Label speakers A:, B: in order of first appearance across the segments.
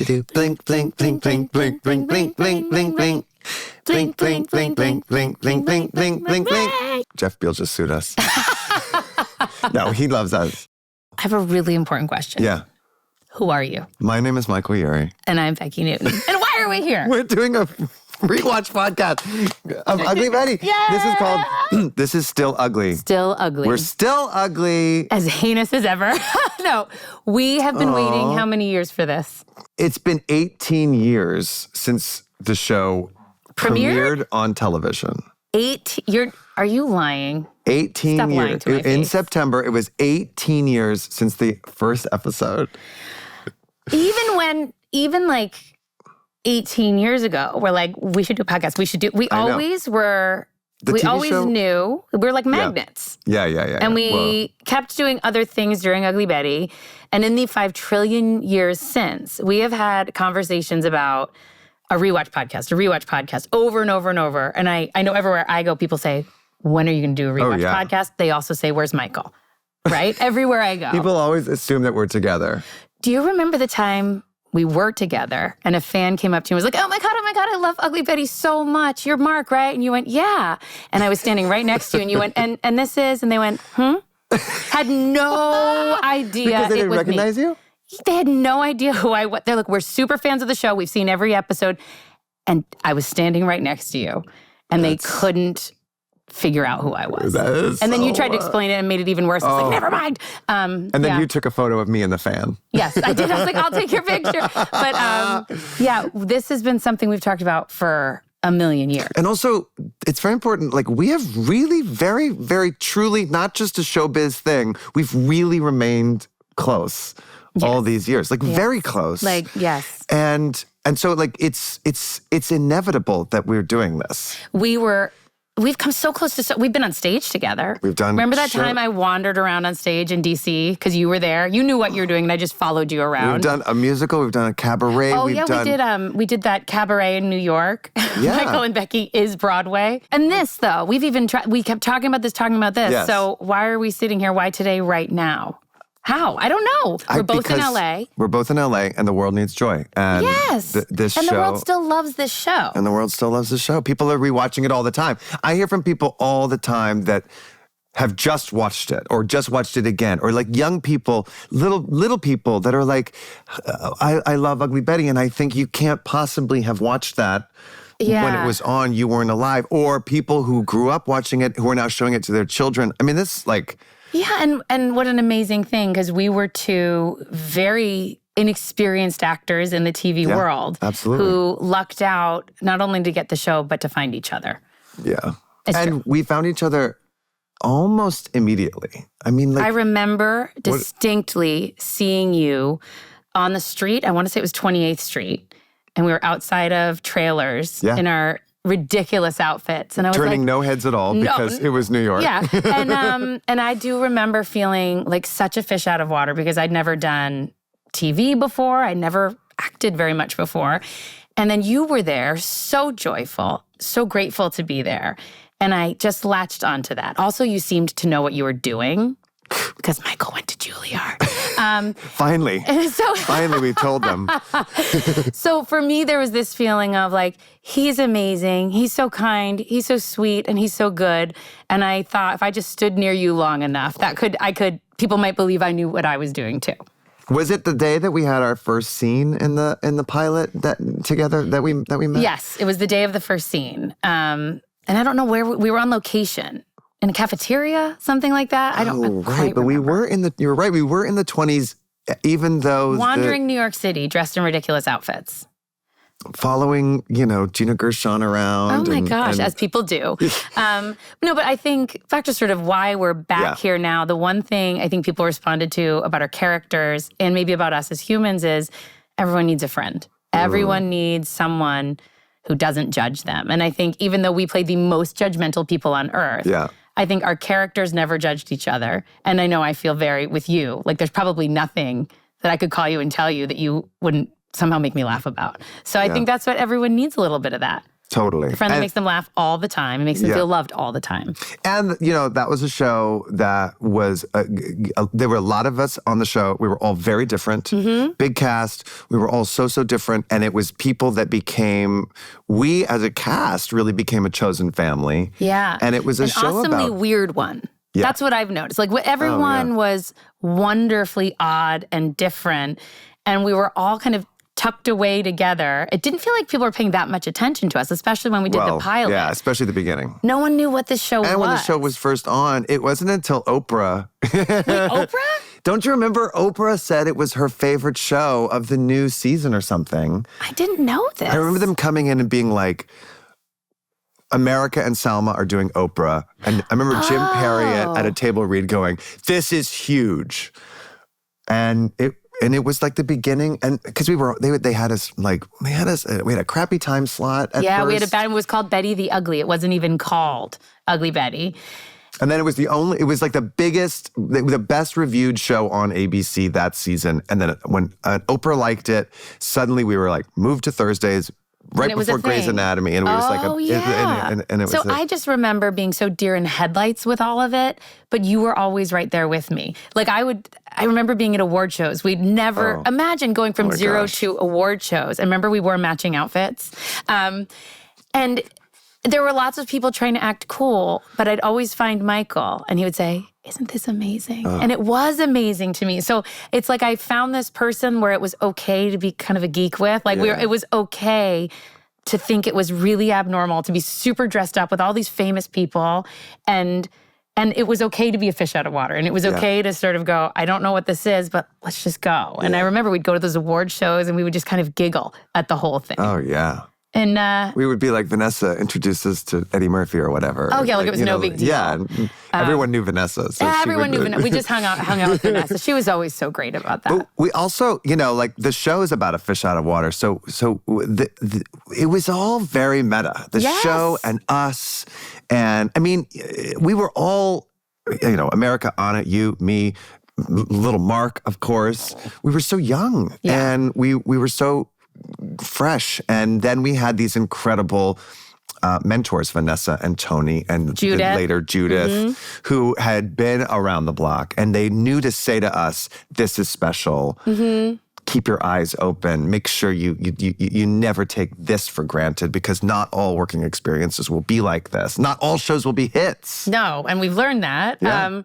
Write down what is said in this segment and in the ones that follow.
A: do. Blink, blink, blink, blink, blink, blink, blink, blink, blink, blink. Blink, blink, blink, blink, blink, blink, blink, blink, blink, blink. Jeff Beal just sued us. No, he loves us.
B: I have a really important question.
A: Yeah.
B: Who are you?
A: My name is Michael Urie.
B: And I'm Becki Newton. And why are we here?
A: We're doing a rewatch podcast of Ugly Betty.
B: Yeah.
A: This is called, This is Still Ugly.
B: Still ugly.
A: We're still ugly.
B: As heinous as ever. No, we have been waiting how many years for this?
A: It's been 18 years since the show premiered on television.
B: Are you lying?
A: 18
B: Stop
A: years.
B: lying to my
A: In
B: face.
A: September, it was 18 years since the first episode.
B: Even like 18 years ago, we're like, we should do a podcast. We always were,
A: The
B: we
A: TV
B: always
A: show?
B: knew, we were like magnets.
A: Yeah.
B: And we kept doing other things during Ugly Betty. And in the 5 trillion years since, we have had conversations about a rewatch podcast over and over and over. And I know everywhere I go, people say, when are you going to do a rewatch podcast? They also say, where's Michael? Right? Everywhere I go.
A: People always assume that we're together.
B: Do you remember the time we were together and a fan came up to you and was like, oh my God, I love Ugly Betty so much. You're Marc, right? And you went, yeah. And I was standing right next to you and you went, and this is? And they went, Had no idea
A: Because they
B: it
A: didn't
B: was
A: recognize
B: me.
A: you?
B: They had no idea who I was. They're like, we're super fans of the show. We've seen every episode. And I was standing right next to you. And they couldn't figure out who I was. And then you tried to explain it and made it even worse. I was like, never mind.
A: And then you took a photo of me and the fan.
B: Yes, I did. I was like, I'll take your picture. But this has been something we've talked about for a million years.
A: And also, it's very important, like, we have really very, very truly, not just a showbiz thing, we've really remained close all these years. Like, very close.
B: Like, yes.
A: And so, like, it's inevitable that we're doing this.
B: We've come so close to, we've been on stage together.
A: We've done.
B: Remember that time I wandered around on stage in D.C. because you were there? You knew what you were doing and I just followed you around.
A: We've done a musical, we've done a cabaret.
B: Oh, we did that cabaret in New York.
A: Yeah.
B: Michael and Becki is Broadway. And this, though, we've even we kept talking about this.
A: Yes.
B: So why are we sitting here? Why today, right now? How? I don't know. We're both in LA.
A: We're both in LA, and the world needs joy. And
B: yes.
A: This show.
B: And the world still loves this show.
A: And the world still loves this show. People are rewatching it all the time. I hear from people all the time that have just watched it or just watched it again, or like young people, little people that are like, I love Ugly Betty, and I think you can't possibly have watched that when it was on, you weren't alive. Or people who grew up watching it who are now showing it to their children. I mean, this like...
B: Yeah, and what an amazing thing, because we were two very inexperienced actors in the TV world.
A: Absolutely.
B: Who lucked out not only to get the show, but to find each other.
A: Yeah.
B: It's
A: and
B: true.
A: we found each other almost immediately. I mean, like...
B: I remember distinctly seeing you on the street. I want to say it was 28th Street. And we were outside of trailers in our ridiculous outfits. And I was
A: turning
B: like,
A: no heads at all because it was New York.
B: Yeah. And I do remember feeling like such a fish out of water because I'd never done TV before. I'd never acted very much before. And then you were there, so joyful, so grateful to be there. And I just latched onto that. Also, you seemed to know what you were doing because Michael went to Juilliard.
A: Finally. Finally, we told them.
B: So for me, there was this feeling of like, he's amazing. He's so kind. He's so sweet. And he's so good. And I thought if I just stood near you long enough, people might believe I knew what I was doing too.
A: Was it the day that we had our first scene in the pilot together that we met?
B: Yes, it was the day of the first scene. And I don't know where we were on location. In a cafeteria, something like that. I don't
A: right, but
B: remember.
A: you're right, we were in the 20s, even though
B: wandering New York City, dressed in ridiculous outfits.
A: Following, Gina Gershon around.
B: Oh my gosh, as people do. No, but I think back to sort of why we're back here now, the one thing I think people responded to about our characters and maybe about us as humans is everyone needs a friend. Everyone needs someone who doesn't judge them. And I think even though we play the most judgmental people on earth, I think our characters never judged each other. And I know I feel very with you. Like there's probably nothing that I could call you and tell you that you wouldn't somehow make me laugh about. So I think that's what everyone needs, a little bit of that.
A: Totally.
B: The friend that makes them laugh all the time. It makes them feel loved all the time.
A: And, you know, that was a show that was, there were a lot of us on the show. We were all very different. Big cast. We were all so different. And it was people that we as a cast really became a chosen family.
B: Yeah.
A: And it was a show
B: about... An awesomely weird one. Yeah. That's what I've noticed. Like everyone was wonderfully odd and different. And we were all kind of tucked away together. It didn't feel like people were paying that much attention to us, especially when we did the pilot.
A: Yeah, especially the beginning.
B: No one knew what this show was.
A: And when the show was first on, it wasn't until Oprah.
B: Wait, Oprah?
A: Don't you remember Oprah said it was her favorite show of the new season or something?
B: I didn't know this.
A: I remember them coming in and being like, America and Salma are doing Oprah. And I remember Jim Perriott at a table read going, this is huge. And it was like the beginning, and because we had a crappy time slot at first.
B: We had it was called Betty the Ugly. It wasn't even called Ugly Betty.
A: And then it was like the best reviewed show on ABC that season. And then when Oprah liked it, suddenly we were like, moved to Thursdays, right before Grey's Anatomy. And it was
B: I just remember being so deer in headlights with all of it, but you were always right there with me. Like I remember being at award shows. We'd never imagine going from zero to award shows. I remember we wore matching outfits. And there were lots of people trying to act cool, but I'd always find Michael and he would say, isn't this amazing? And it was amazing to me. So it's like I found this person where it was okay to be kind of a geek with. Like it was okay to think it was really abnormal to be super dressed up with all these famous people, and it was okay to be a fish out of water. And it was okay to sort of go, I don't know what this is, but let's just go. And I remember we'd go to those award shows and we would just kind of giggle at the whole thing.
A: Oh, yeah.
B: And
A: we would be like, Vanessa introduced us to Eddie Murphy or whatever.
B: Oh, yeah, like it was no big deal.
A: Yeah, and everyone knew Vanessa. So
B: everyone knew Vanessa. We just hung out with Vanessa. She was always so great about that.
A: But we also, like the show is about a fish out of water. So it was all very meta. The show and us. And I mean, we were all, America on it, you, me, little Marc, of course. We were so young and we were so fresh. And then we had these incredible mentors, Vanessa and Tony, and later Judith, who had been around the block. And they knew to say to us, this is special. Keep your eyes open. Make sure you never take this for granted, because not all working experiences will be like this. Not all shows will be hits.
B: No, and we've learned that.
A: Yeah.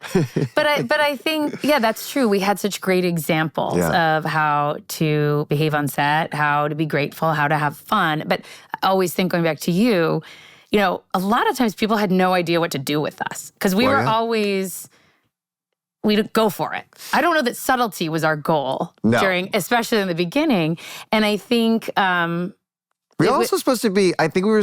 B: But I think, that's true. We had such great examples of how to behave on set, how to be grateful, how to have fun. But I always think, going back to you, a lot of times people had no idea what to do with us, because we were always... We'd go for it. I don't know that subtlety was our goal especially in the beginning. And I think I think we were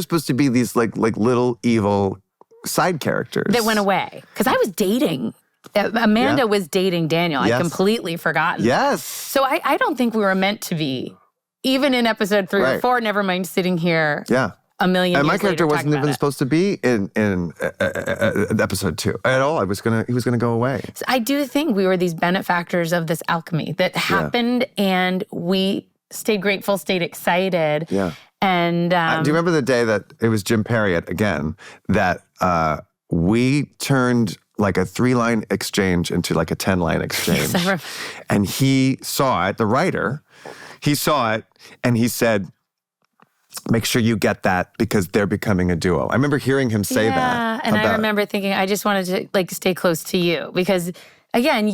B: supposed to be these like little evil side characters that went away. Because I was dating. Amanda was dating Daniel. I'd completely forgotten.
A: Yes.
B: So I don't think we were meant to be, even in episode 3 or 4. Never mind sitting here.
A: Yeah.
B: A million
A: and
B: years
A: my character
B: later
A: wasn't even supposed to be in episode 2 at all. He was gonna go away.
B: So I do think we were these benefactors of this alchemy that happened, and we stayed grateful, stayed excited.
A: Yeah.
B: And
A: do you remember the day that it was Jim Perriott again that we turned like a 3-line exchange into like a 10-line exchange?
B: Yes, I remember.
A: And he saw it. The writer, he saw it, and he said, make sure you get that, because they're becoming a duo. I remember hearing him say that.
B: Yeah, and I remember thinking, I just wanted to stay close to you. Because again,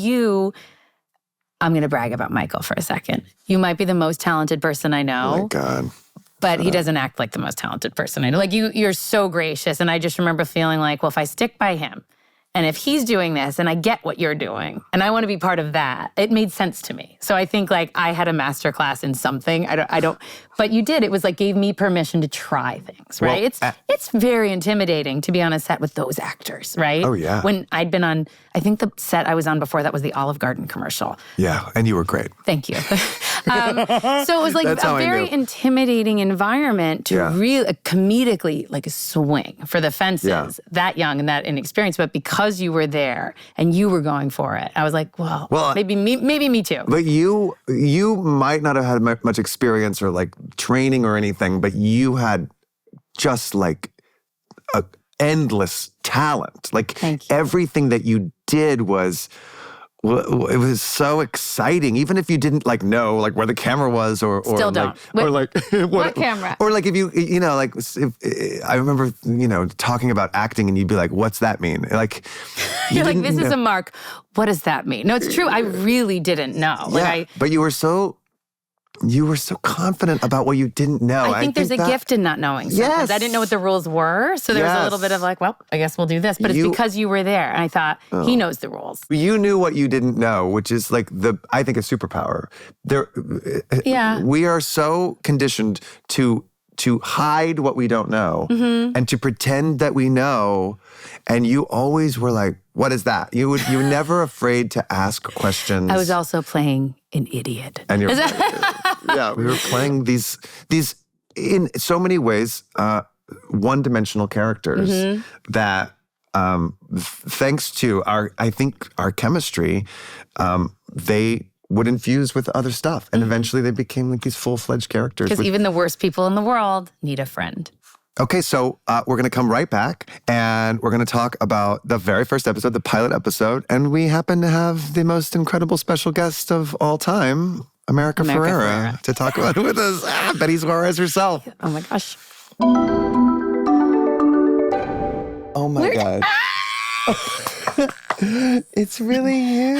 B: I'm going to brag about Michael for a second. You might be the most talented person I know.
A: Oh my God.
B: But he doesn't act like the most talented person I know. Like you're so gracious. And I just remember feeling like, well, if I stick by him, and if he's doing this and I get what you're doing and I want to be part of that, it made sense to me. So I think like I had a masterclass in something. I don't, but you did. It was like gave me permission to try things, right?
A: Well,
B: it's very intimidating to be on a set with those actors, right?
A: Oh, yeah.
B: When I'd been on, I think the set I was on before that was the Olive Garden commercial.
A: Yeah, and you were great.
B: Thank you. So it was like a very intimidating environment to really comedically like swing for the fences that young and that inexperienced. But because you were there and you were going for it, I was like, well maybe me too.
A: But you might not have had much experience or like training or anything, but you had just like a endless talent. Like
B: Thank you.
A: everything that you did was it was so exciting, even if you didn't like know like where the camera was or
B: Still don't.
A: or like
B: What camera?
A: Or like if you know like if, I remember talking about acting and you'd be like, what's that mean? Like
B: You're like, this is a Marc. What does that mean? No, it's true. I really didn't know. Like
A: but you were so confident about what you didn't know.
B: I think there's a gift in not knowing sometimes.
A: Yes.
B: I didn't know what the rules were, so there was a little bit of like, well, I guess we'll do this. But it's because you were there, and I thought, he knows the rules.
A: You knew what you didn't know, which is like I think a superpower. We are so conditioned to hide what we don't know and to pretend that we know. And you always were like, what is that? You were never afraid to ask questions.
B: I was also playing an idiot.
A: And you're we were playing these in so many ways one-dimensional characters that thanks to our chemistry, they would infuse with other stuff. And eventually they became like these full-fledged characters.
B: Because even the worst people in the world need a friend.
A: Okay, so we're going to come right back and we're going to talk about the very first episode, the pilot episode. And we happen to have the most incredible special guest of all time, America Ferrera, to talk about it with us. Betty Suarez herself.
B: Oh my gosh.
A: Oh my God. It's really you.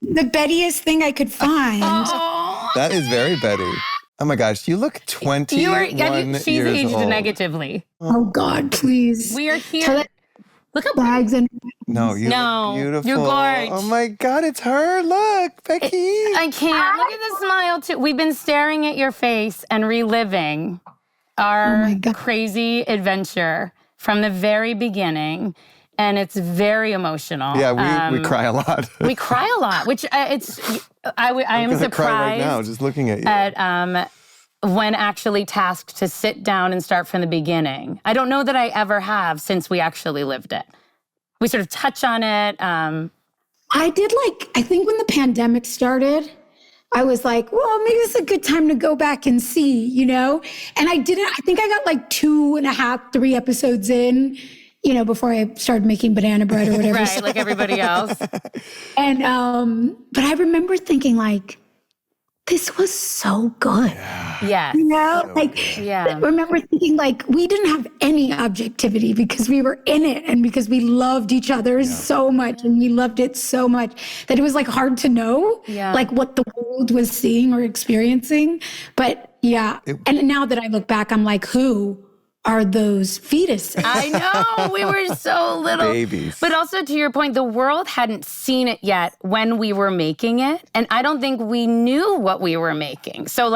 C: The Bettiest thing I could find.
A: That is very Betty. Oh my gosh, you look 21
B: she's
A: years
B: aged
A: old.
B: negatively.
C: Oh God, please.
B: We are here. Look how
C: bags and
A: No, you look beautiful.
B: You're gorgeous.
A: Oh my God, it's her. Look, Becki.
B: I can't. Look at the smile too. We've been staring at your face and reliving our crazy adventure from the very beginning. And it's very emotional.
A: Yeah, we cry a lot.
B: We cry a lot, which I am surprised
A: cry right now, just looking at you.
B: At when actually tasked to sit down and start from the beginning. I don't know that I ever have since we actually lived it. We sort of touch on it.
C: I did I think when the pandemic started, I was like, well, maybe it's a good time to go back and see, And I didn't. I think I got 2.5, 3 episodes in. Before I started making banana bread or whatever.
B: Right, like everybody else.
C: And, but I remember thinking this was so good.
B: Yeah.
C: I remember thinking we didn't have any objectivity because we were in it and because we loved each other so much and we loved it so much that it was hard to know what the world was seeing or experiencing. But and now that I look back, I'm like, who are those fetuses?
B: I know, we were so little.
A: Babies.
B: But also to your point, the world hadn't seen it yet when we were making it. And I don't think we knew what we were making. So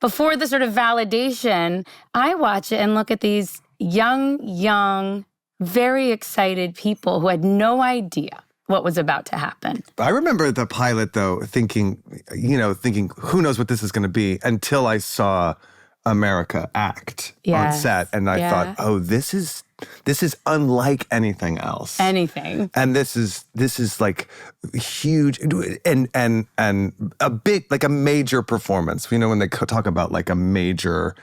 B: before the sort of validation, I watch it and look at these young, very excited people who had no idea what was about to happen.
A: I remember the pilot though, thinking, who knows what this is going to be until I saw America act on set. And I thought, oh, this is unlike anything else.
B: Anything.
A: And this is huge and a big, a major performance. When they talk about a major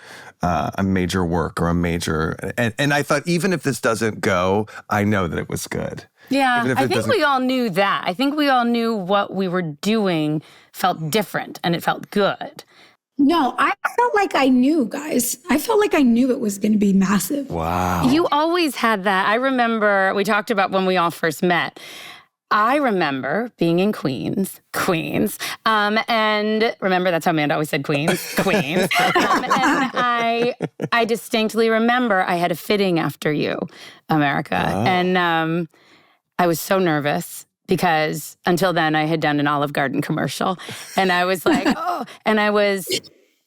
A: work or a major, and I thought, even if this doesn't go, I know that it was good.
B: Yeah, I think we all knew that. I think we all knew what we were doing felt different and it felt good.
C: No, I felt like I knew, guys. I felt like I knew it was going to be massive.
A: Wow.
B: You always had that. I remember we talked about when we all first met. I remember being in Queens. And remember, that's how Amanda always said Queens. And I distinctly remember I had a fitting after you, America. Oh. And I was so nervous. Because until then, I had done an Olive Garden commercial. And I was like, and I was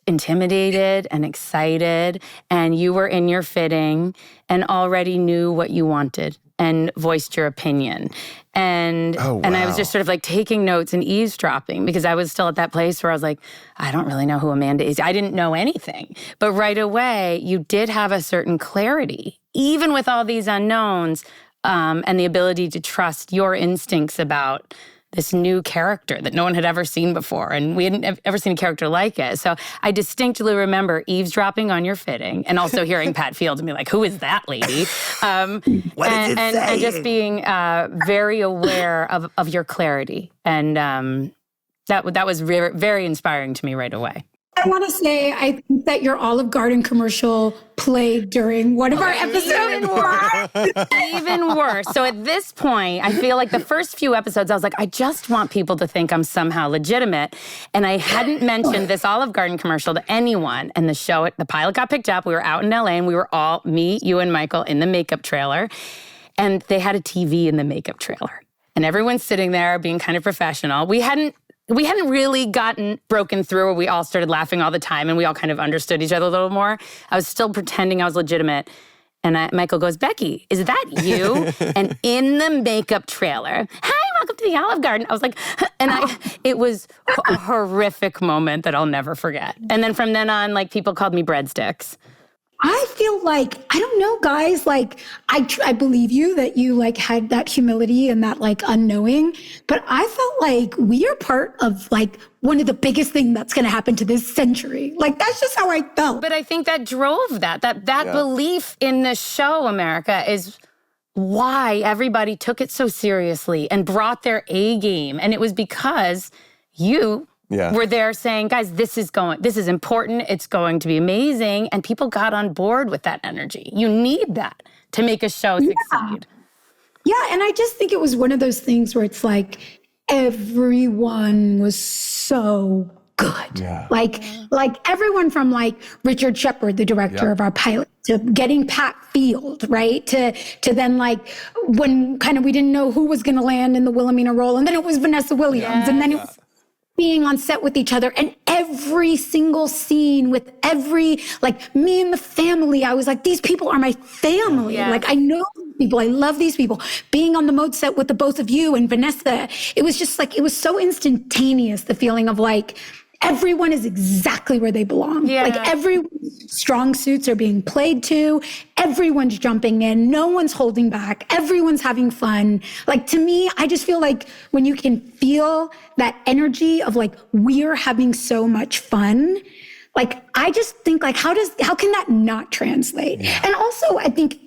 B: intimidated and excited. And you were in your fitting and already knew what you wanted and voiced your opinion. And and I was just sort of taking notes and eavesdropping because I was still at that place where I was like, I don't really know who Amanda is. I didn't know anything. But right away, you did have a certain clarity, even with all these unknowns. And the ability to trust your instincts about this new character that no one had ever seen before. And we hadn't ever seen a character like it. So I distinctly remember eavesdropping on your fitting and also hearing Pat Fields and be like, who is that lady?
A: What is it saying?
B: And just being very aware of your clarity. And that was very, very inspiring to me right away.
C: I want to say, I think that your Olive Garden commercial played during one of our episodes.
B: Even worse. So at this point, I feel like the first few episodes, I was like, I just want people to think I'm somehow legitimate. And I hadn't mentioned this Olive Garden commercial to anyone. And the pilot got picked up. We were out in LA and we were all, me, you, and Michael, in the makeup trailer. And they had a TV in the makeup trailer. And everyone's sitting there being kind of professional. We hadn't really broken through where we all started laughing all the time and we all kind of understood each other a little more. I was still pretending I was legitimate. And Michael goes, Becki, is that you? And in the makeup trailer, hi, welcome to the Olive Garden. I was like, it was a horrific moment that I'll never forget. And then from then on, like, people called me breadsticks.
C: I feel like, I don't know, guys, like, I believe you that you, like, had that humility and that, like, unknowing, but I felt like we are part of, like, one of the biggest things that's going to happen to this century. Like, that's just how I felt.
B: But I think that drove that belief in the show, America, is why everybody took it so seriously and brought their A game. And it was because you... We're there saying, guys, this is important. It's going to be amazing. And people got on board with that energy. You need that to make a show succeed.
C: Yeah, and I just think it was one of those things where it's like everyone was so good. Yeah. Like everyone from like Richard Shepard, the director of our pilot, to getting Pat Field, right? To then like when kind of we didn't know who was going to land in the Wilhelmina role. And then it was Vanessa Williams. And then it was being on set with each other, and every single scene with like me and the family, I was like, these people are my family. Yeah. Like, I know these people, I love these people. Being on the mode set with the both of you and Vanessa, it was just like, it was so instantaneous, the feeling of like, everyone is exactly where they belong. Yeah. Like everyone's strong suits are being played to. Everyone's jumping in. No one's holding back. Everyone's having fun. Like to me, I just feel like when you can feel that energy of like, we're having so much fun. Like, I just think like, how can that not translate? Yeah. And also I think,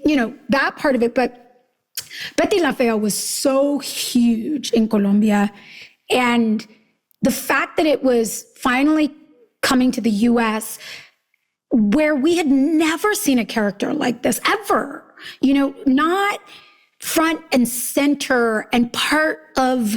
C: that part of it, but Betty La Fea was so huge in Colombia. And the fact that it was finally coming to the US, where we had never seen a character like this ever, not front and center and part of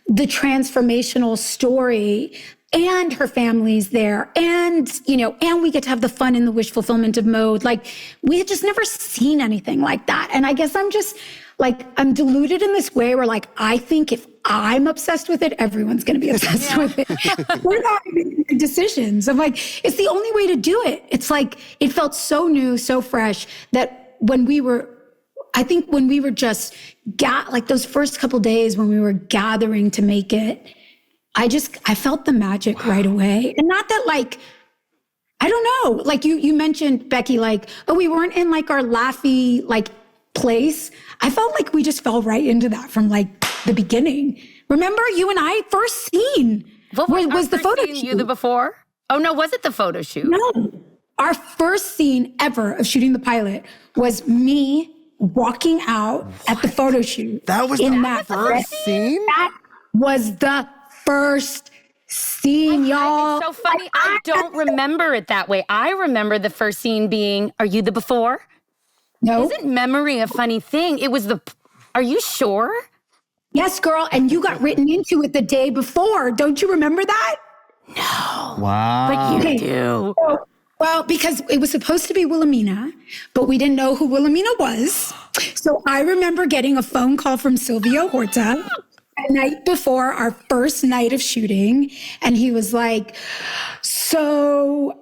C: the transformational story, and her family's there, and we get to have the fun in the wish fulfillment of mode. Like, we had just never seen anything like that. And I guess I'm just like, I'm deluded in this way where like, I think if I'm obsessed with it, everyone's going to be obsessed with it. We're not making decisions. I'm like, it's the only way to do it. It's like, it felt so new, so fresh that when we were just like those first couple days when we were gathering to make it, I felt the magic right away. And not that like, I don't know, like you mentioned, Becki, like, oh, we weren't in like our laughy, like place. I felt like we just fell right into that from like the beginning. Remember you and I first scene was the photo shoot.
B: You the before? Oh no, was it the photo shoot?
C: No, our first scene ever of shooting the pilot was me walking out at the photo shoot.
A: That was the first scene?
C: That was the first scene, y'all.
B: It's so funny. I don't remember it that way. I remember the first scene being, are you the before?
C: No.
B: Isn't memory a funny thing? It was are you sure?
C: Yes, girl. And you got written into it the day before. Don't you remember that?
B: No.
A: Wow.
B: But you do.
C: Well, because it was supposed to be Wilhelmina, but we didn't know who Wilhelmina was. So I remember getting a phone call from Silvio Horta the night before our first night of shooting. And he was like, so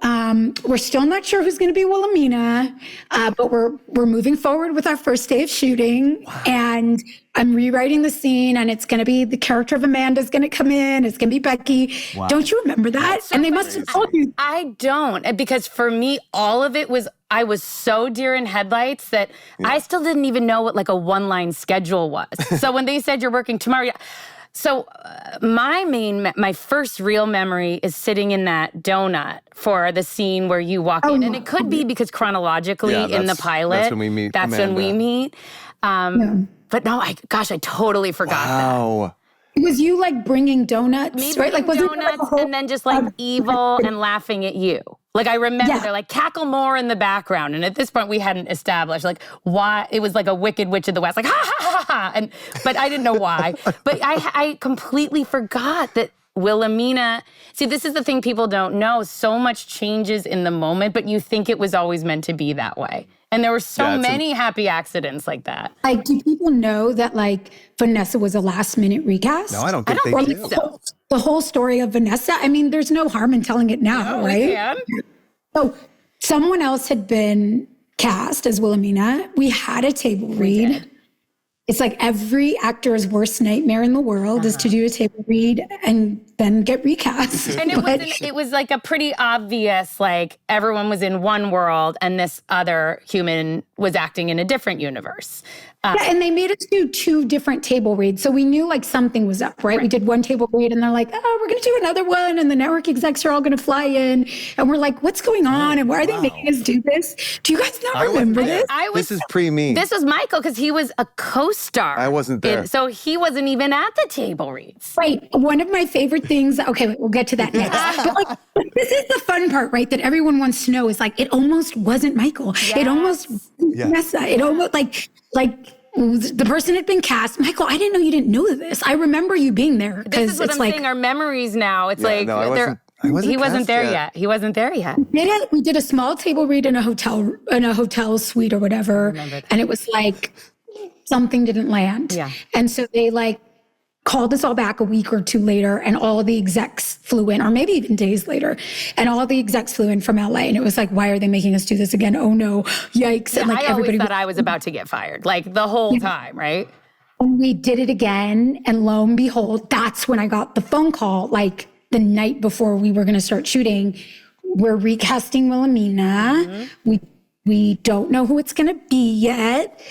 C: we're still not sure who's going to be Wilhelmina, but we're moving forward with our first day of shooting. Wow. And I'm rewriting the scene, and it's going to be the character of Amanda's going to come in. It's going to be Becki. Wow. Don't you remember that? So and they must have told you.
B: I don't, because for me, all of it was, I was so deer in headlights that I still didn't even know what like a one-line schedule was. So when they said you're working tomorrow, So my first real memory is sitting in that donut for the scene where you walk in. And it could be because chronologically in the pilot. That's when we meet But no, I totally forgot that.
C: Was you like bringing donuts, right? Like, was
B: donuts and then just like evil and laughing at you. Like, I remember they're like, cackle more in the background. And at this point, we hadn't established, like, why. It was like a Wicked Witch of the West, like, ha, ha, ha, ha. But I didn't know why. But I completely forgot that Wilhelmina, see, this is the thing people don't know. So much changes in the moment, but you think it was always meant to be that way. And there were so many happy accidents like that.
C: Like, do people know that, like, Vanessa was a last-minute recast?
A: No, I don't think they do.
B: So.
C: The whole story of Vanessa, I mean, there's no harm in telling it now, right?
B: We can.
C: So someone else had been cast as Wilhelmina. We had a table read. It's like every actor's worst nightmare in the world is to do a table read and then get recast.
B: And it was like a pretty obvious, like, everyone was in one world and this other human was acting in a different universe.
C: And they made us do 2 different table reads. So we knew like something was up, right? We did one table read and they're like, oh, we're going to do another one. And the network execs are all going to fly in. And we're like, what's going on? And why are they making us do this? Do you guys not remember this?
A: This is pre-me.
B: This was Michael because he was a co-star.
A: I wasn't there.
B: So he wasn't even at the table reads.
C: Right. One of my favorite things, okay, we'll get to that next. But like, this is the fun part, right? That everyone wants to know is like, it almost wasn't Michael.
B: Yes.
C: It almost wasn't Vanessa. It almost like the person had been cast. Michael, I didn't know you didn't know this. I remember you being there.
B: This is what I'm saying. Our memories now. It's like he wasn't there yet. He wasn't there yet.
C: We did a small table read in a hotel suite or whatever, and it was like something didn't land.
B: Yeah,
C: and so they like called us all back a week or 2 later, and all the execs flew in, or maybe even days later, and all the execs flew in from LA, and it was like, why are they making us do this again? Oh no, yikes.
B: Yeah,
C: and like
B: I always thought I was about to get fired, like the whole time, right?
C: And we did it again, and lo and behold, that's when I got the phone call, like the night before we were going to start shooting. We're recasting Wilhelmina. We don't know who it's going to be yet,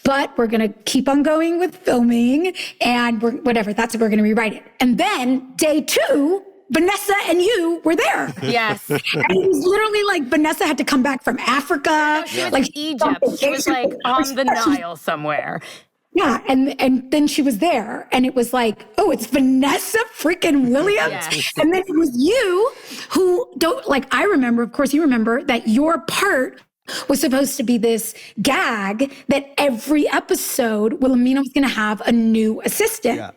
C: but we're going to keep on going with filming, and we're going to rewrite it. And then day 2, Vanessa and you were there.
B: Yes.
C: And it was literally like Vanessa had to come back from Africa.
B: No, she was
C: like
B: in Egypt. She was like on the Nile somewhere.
C: Yeah, and then she was there, and it was like, oh, it's Vanessa freaking Williams.
B: Yes.
C: And then it was you who don't, like, I remember, of course you remember, that your part was supposed to be this gag that every episode, Wilhelmina was going to have a new assistant. Yeah.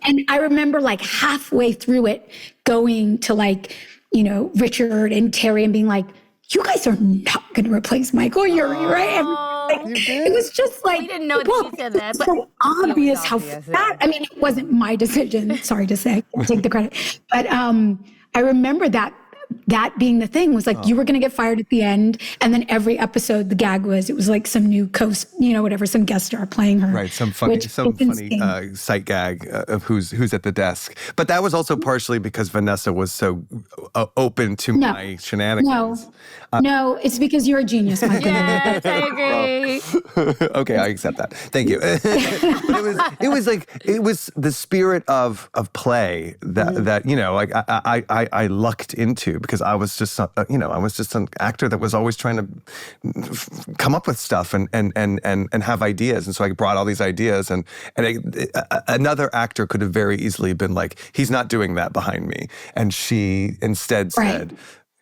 C: And I remember like halfway through it going to like, Richard and Terry and being like, you guys are not going to replace Michael. You're right. Like, it was just like,
B: we didn't know that he said that, but
C: so obvious how fat. I mean, it wasn't my decision. Sorry to say, I'll take the credit. But I remember that being the thing was like, you were going to get fired at the end. And then every episode, the gag was, it was like some new some guest star playing her.
A: Right. Some funny sight gag of who's at the desk. But that was also partially because Vanessa was so open to my shenanigans.
C: No, it's because you're a genius, Michael.
B: Yes, I agree.
A: Okay, I accept that. Thank you. But it was the spirit of play that I lucked into, because I was just an actor that was always trying to come up with stuff and have ideas, and so I brought all these ideas, and another actor could have very easily been like, he's not doing that behind me, and she instead said,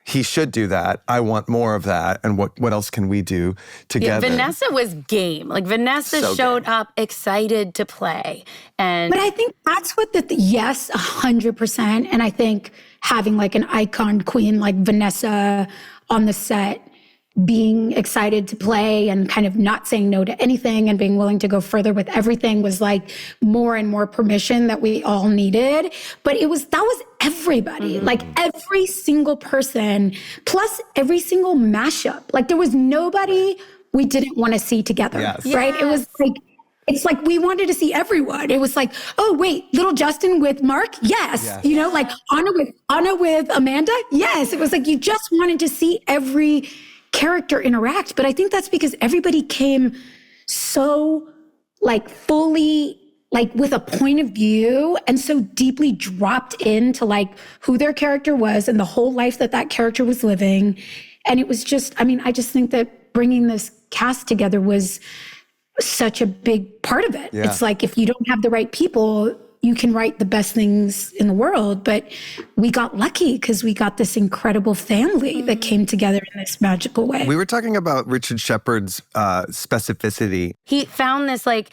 A: he should do that. I want more of that. And what else can we do together?
B: Yeah, Vanessa was game. Like, Vanessa showed up excited to play.
C: But I think that's what yes, 100%. And I think having like an icon queen like Vanessa on the set, being excited to play and kind of not saying no to anything and being willing to go further with everything was like more and more permission that we all needed. But that was everybody, like every single person, plus every single mashup. Like, there was nobody we didn't want to see together, right? It was like, it's like we wanted to see everyone. It was like, oh wait, little Justin with Marc, yes. Like Anna with Amanda, yes. It was like you just wanted to see every character interact. But I think that's because everybody came so like fully like with a point of view and so deeply dropped into like who their character was and the whole life that that character was living. And it was just, I mean, I just think that bringing this cast together was such a big part of it. Yeah. It's like, if you don't have the right people, you can write the best things in the world. But we got lucky because we got this incredible family that came together in this magical way.
A: We were talking about Richard Shepard's specificity.
B: He found this like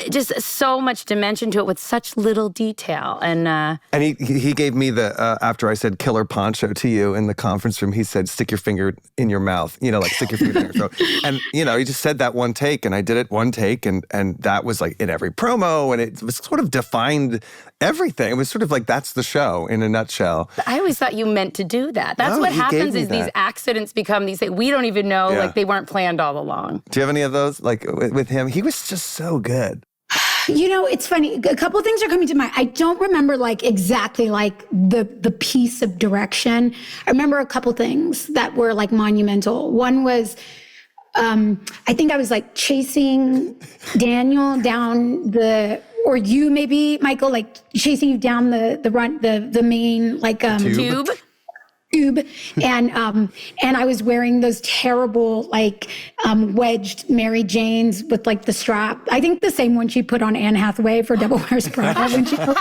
B: just so much dimension to it with such little detail. And
A: he gave me the, after I said killer poncho to you in the conference room, he said, stick your finger in your mouth, like stick your finger in your throat. And, he just said that one take, and I did it one take, and that was like in every promo, and it was sort of defined everything. It was sort of like, that's the show in a nutshell.
B: But I always thought you meant to do that. That's what happens is these accidents become these things. We don't even know, like they weren't planned all along.
A: Do you have any of those? Like with him, he was just so good.
C: It's funny. A couple of things are coming to mind. I don't remember like exactly like the piece of direction. I remember a couple things that were like monumental. One was, I think I was like chasing Daniel down or you maybe, Michael, like chasing you down the main like
B: tube.
C: And I was wearing those terrible like wedged Mary Janes with like the strap. I think the same one she put on Anne Hathaway for Devil Wears Prada when she and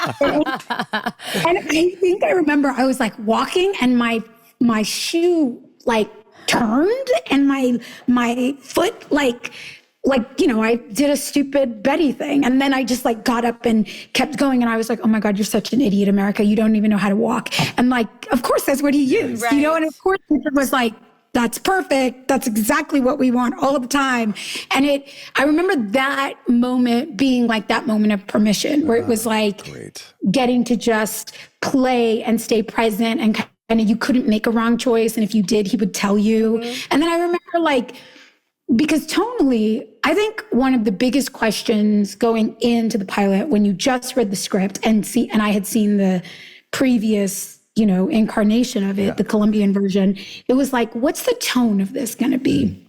C: I think I remember I was like walking and my shoe like turned and my foot like I did a stupid Betty thing. And then I just like got up and kept going. And I was like, oh my God, you're such an idiot, America. You don't even know how to walk. And like, of course, that's what he used, right. And of course it was like, that's perfect. That's exactly what we want all the time. And I remember that moment being like that moment of permission where it was like getting to just play and stay present and kind of, you couldn't make a wrong choice. And if you did, he would tell you. Mm-hmm. And then I remember like, because tonally, I think one of the biggest questions going into the pilot, when you just read the script and I had seen the previous, incarnation of it, the Colombian version, it was like, what's the tone of this going to be?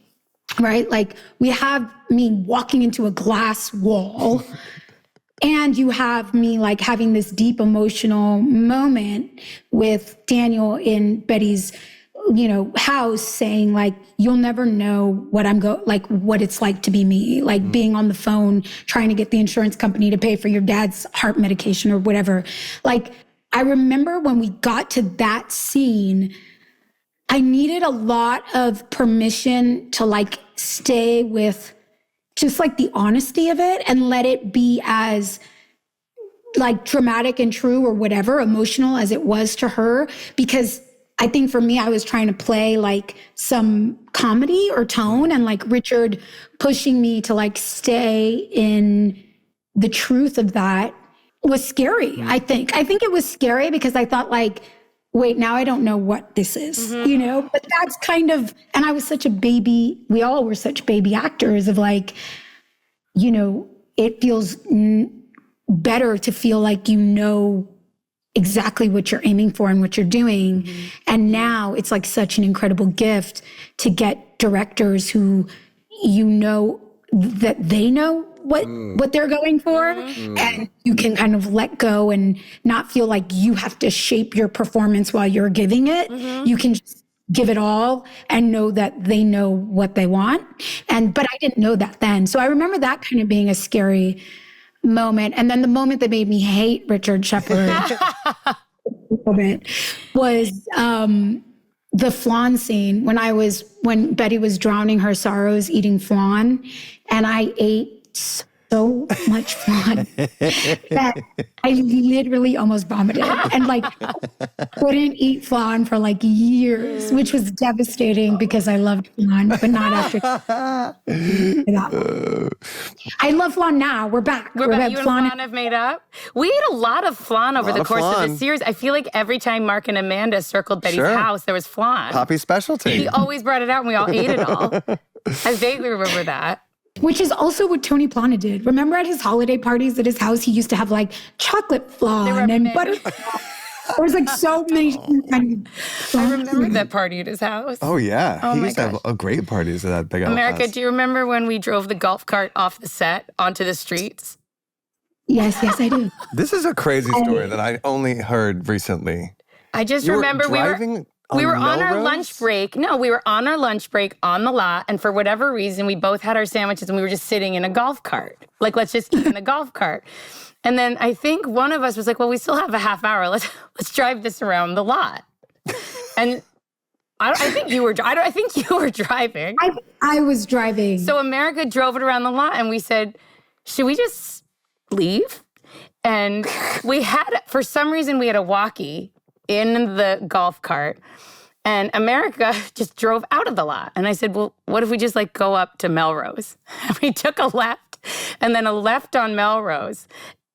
C: Right? Like we have me walking into a glass wall and you have me like having this deep emotional moment with Daniel in Betty's house saying like, you'll never know what what it's like to be me, like being on the phone, trying to get the insurance company to pay for your dad's heart medication or whatever. Like, I remember when we got to that scene, I needed a lot of permission to like stay with just like the honesty of it and let it be as like dramatic and true or whatever, emotional as it was to her, because I think for me, I was trying to play like some comedy or tone, and like Richard pushing me to like stay in the truth of that was scary. I think it was scary because I thought like, wait, now I don't know what this is, but that's kind of, and I was such a baby. We all were such baby actors of like, it feels better to feel like, exactly what you're aiming for and what you're doing. Mm-hmm. And now it's like such an incredible gift to get directors who that they know what they're going for. And you can kind of let go and not feel like you have to shape your performance while you're giving it. You can just give it all and know that they know what they want. But I didn't know that then. So I remember that kind of being a scary moment. And then the moment that made me hate Richard Shepard was the flan scene when Betty was drowning her sorrows eating flan. And I ate so much flan that I literally almost vomited and like couldn't eat flan for like years, which was devastating because I loved flan, but not after that. I love flan now. We're back.
B: We're back. You and flan have made up. We ate a lot of flan over the course of the series. I feel like every time Marc and Amanda circled Betty's house, there was flan.
A: Poppy's specialty.
B: He always brought it out and we all ate it all. I vaguely remember that.
C: Which is also what Tony Plana did. Remember at his holiday parties at his house, he used to have like chocolate flan and butter. There was like so many.
B: I remember that party at his house.
A: Oh, yeah. He used to have great parties at that big house.
B: America, do you remember when we drove the golf cart off the set onto the streets?
C: Yes, I do.
A: This is a crazy story that I only heard recently.
B: I just remember we were on our lunch break. No, we were on our lunch break on the lot, and for whatever reason, we both had our sandwiches, and we were just sitting in a golf cart. Like, let's just eat in the golf cart. And then I think one of us was like, well, we still have a half hour. Let's drive this around the lot. And I think you were driving.
C: I was driving.
B: So America drove it around the lot, and we said, should we just leave? And for some reason, we had a walkie in the golf cart, and America just drove out of the lot. And I said, well, what if we just go up to Melrose? And we took a left, and then a left on Melrose.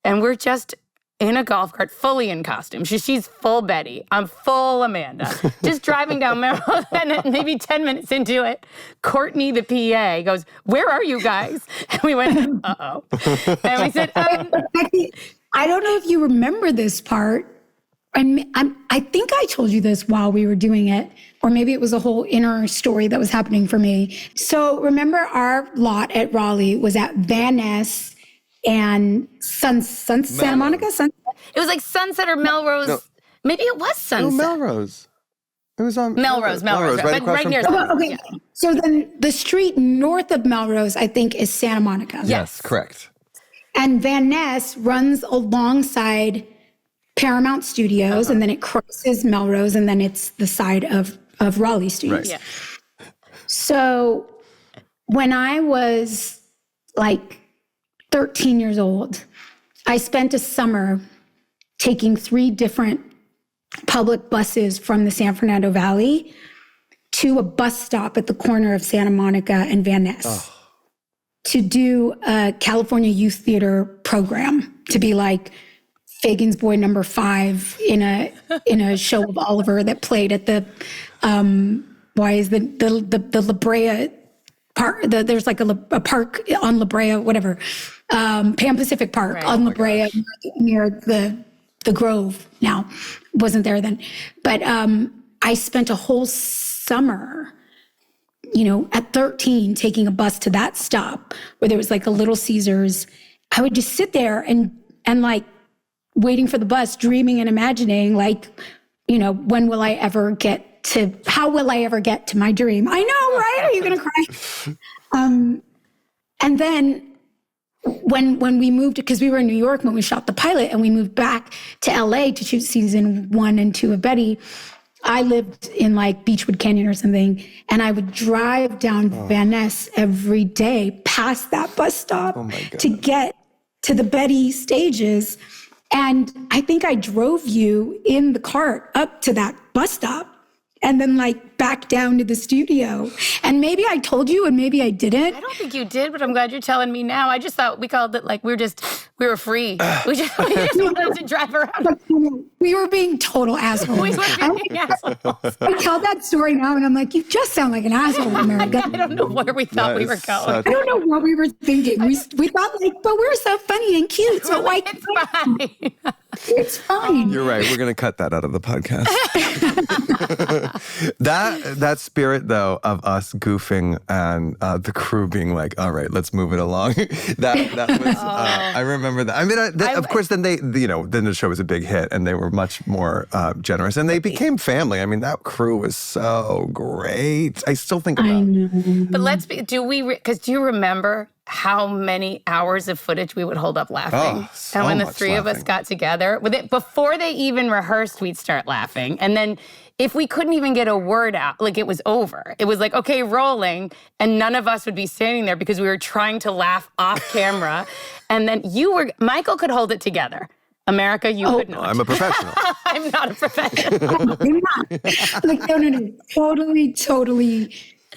B: And we're just in a golf cart, fully in costume. She's full Betty. I'm full Amanda. Just driving down Melrose, and maybe 10 minutes into it, Courtney, the PA, goes, where are you guys? And we went, uh-oh. And we said,
C: Becki, I don't know if you remember this part. I think I told you this while we were doing it, or maybe it was a whole inner story that was happening for me. So remember, our lot at Raleigh was at Van Ness and Santa Monica?
B: It was like Sunset or Melrose. No. Maybe it was Sunset.
A: No, Melrose. It was on
B: Melrose, right near.
C: Okay. Yeah. So then the street north of Melrose, I think, is Santa Monica.
A: Yes, correct.
C: And Van Ness runs alongside Paramount Studios, and then it crosses Melrose, and then it's the side of Raleigh Studios.
B: Right. Yeah.
C: So when I was 13 years old, I spent a summer taking 3 different public buses from the San Fernando Valley to a bus stop at the corner of Santa Monica and Van Ness to do a California Youth Theater program, to be like Fagin's Boy number 5 in a show of Oliver that played at the La Brea park. There's a park on La Brea, whatever, Pan Pacific Park on La Brea near the Grove. Now, wasn't there then, but I spent a whole summer, at 13, taking a bus to that stop where there was a Little Caesars. I would just sit there and waiting for the bus, dreaming and imagining, when will I ever get to, how will I ever get to my dream? I know, right? Are you going to cry? And then when we moved, because we were in New York when we shot the pilot, and we moved back to LA to shoot season 1 and 2 of Betty, I lived in Beechwood Canyon or something, and I would drive down Van Ness every day past that bus stop to get to the Betty stages. And I think I drove you in the cart up to that bus stop and then back down to the studio. And maybe I told you and maybe I didn't.
B: I don't think you did, but I'm glad you're telling me now. I just thought we called it we were free. We just wanted to drive around.
C: We were being total assholes.
B: We were being assholes.
C: I tell that story now and I'm like, you just sound like an asshole, America.
B: I don't know where we thought we were going.
C: I don't know what we were thinking. We thought but we're so funny and cute. So
B: it's fine.
C: It's fine.
A: You're right. We're going to cut that out of the podcast. That spirit, though, of us goofing and the crew being all right, let's move it along. that was, I remember that. I mean, of course, then then the show was a big hit and they were much more generous and they became family. I mean, that crew was so great. I still think about it.
B: But do you remember how many hours of footage we would hold up laughing?
A: So
B: and when the
A: much
B: 3 of us got together, before they even rehearsed, we'd start laughing. And then if we couldn't even get a word out, it was over. It was okay, rolling, and none of us would be standing there because we were trying to laugh off camera. And then Michael could hold it together. America, you could not.
A: I'm a professional.
B: I'm not a professional.
C: You're not. No.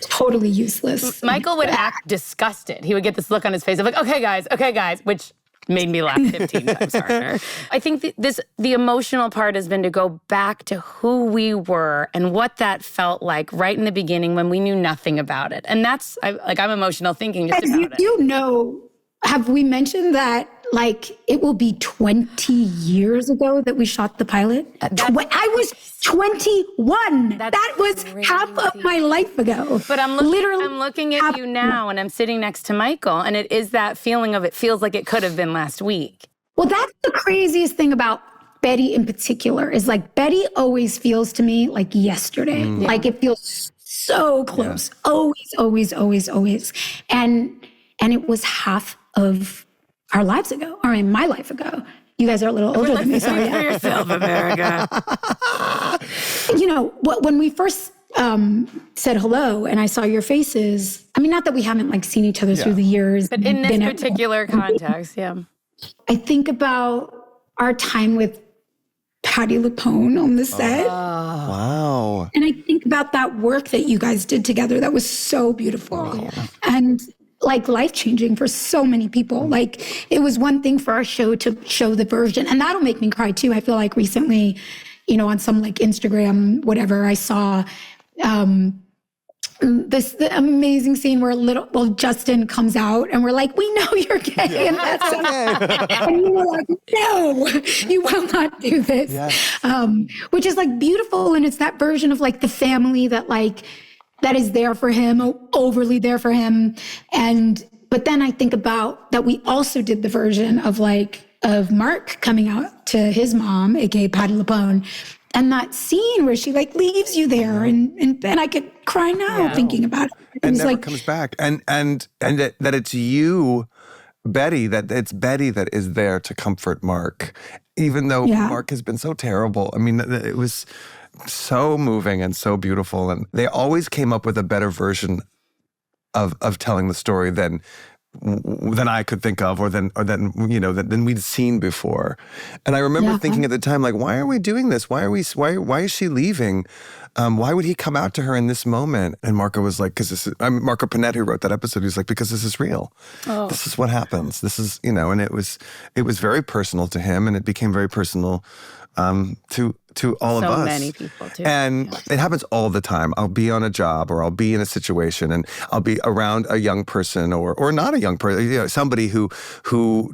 C: Totally useless.
B: Michael would act disgusted. He would get this look on his face of okay, guys, which made me laugh 15 times harder. I think the emotional part has been to go back to who we were and what that felt like right in the beginning when we knew nothing about it. And that's, I'm emotional thinking just about it.
C: Have we mentioned that, it will be 20 years ago that we shot the pilot? I was 21. That was crazy. Half of my life ago.
B: But I'm looking at you now, and I'm sitting next to Michael, and it is that feeling of it feels like it could have been last week.
C: Well, that's the craziest thing about Betty in particular is like Betty always feels to me like yesterday. Like it feels so close. Always. And it was half of our lives ago, or in my life ago. You guys are a little older than me. Sorry.
B: For yourself, America.
C: You know, when we first said hello and I saw your faces, I mean, not that we haven't like seen each other through the years.
B: But in this particular context,
C: I think about our time with Patti LuPone on the set.
A: Wow.
C: And I think about that work that you guys did together that was so beautiful. And like life-changing for so many people. Like it was one thing for our show to show the version, and that'll make me cry too. I feel like recently, you know, on some like Instagram, whatever, I saw the amazing scene where Justin comes out and we're like, we know you're gay. And that's okay. And you were like, no, you will not do this. Yes. Which is like beautiful. And it's that version of like the family that is there for him, overly there for him. But then I think about that we also did the version of Marc coming out to his mom, aka Patti LuPone, and that scene where she like leaves you there, and I could cry now thinking about it.
A: And never comes back. And that it's you, Betty, that it's Betty that is there to comfort Marc, even though Marc has been so terrible. I mean, it was so moving and so beautiful, and they always came up with a better version of telling the story than I could think of, or than we'd seen before. And I remember thinking at the time, like, why are we doing this? Why is she leaving? Why would he come out to her in this moment? And Marco was like, because this is Marco Panetta, who wrote that episode. He's like, because this is real. This is what happens. This is, and it was very personal to him, and it became very personal to all of us.
B: So many people too.
A: And it happens all the time. I'll be on a job, or I'll be in a situation, and I'll be around a young person or not a young person, somebody who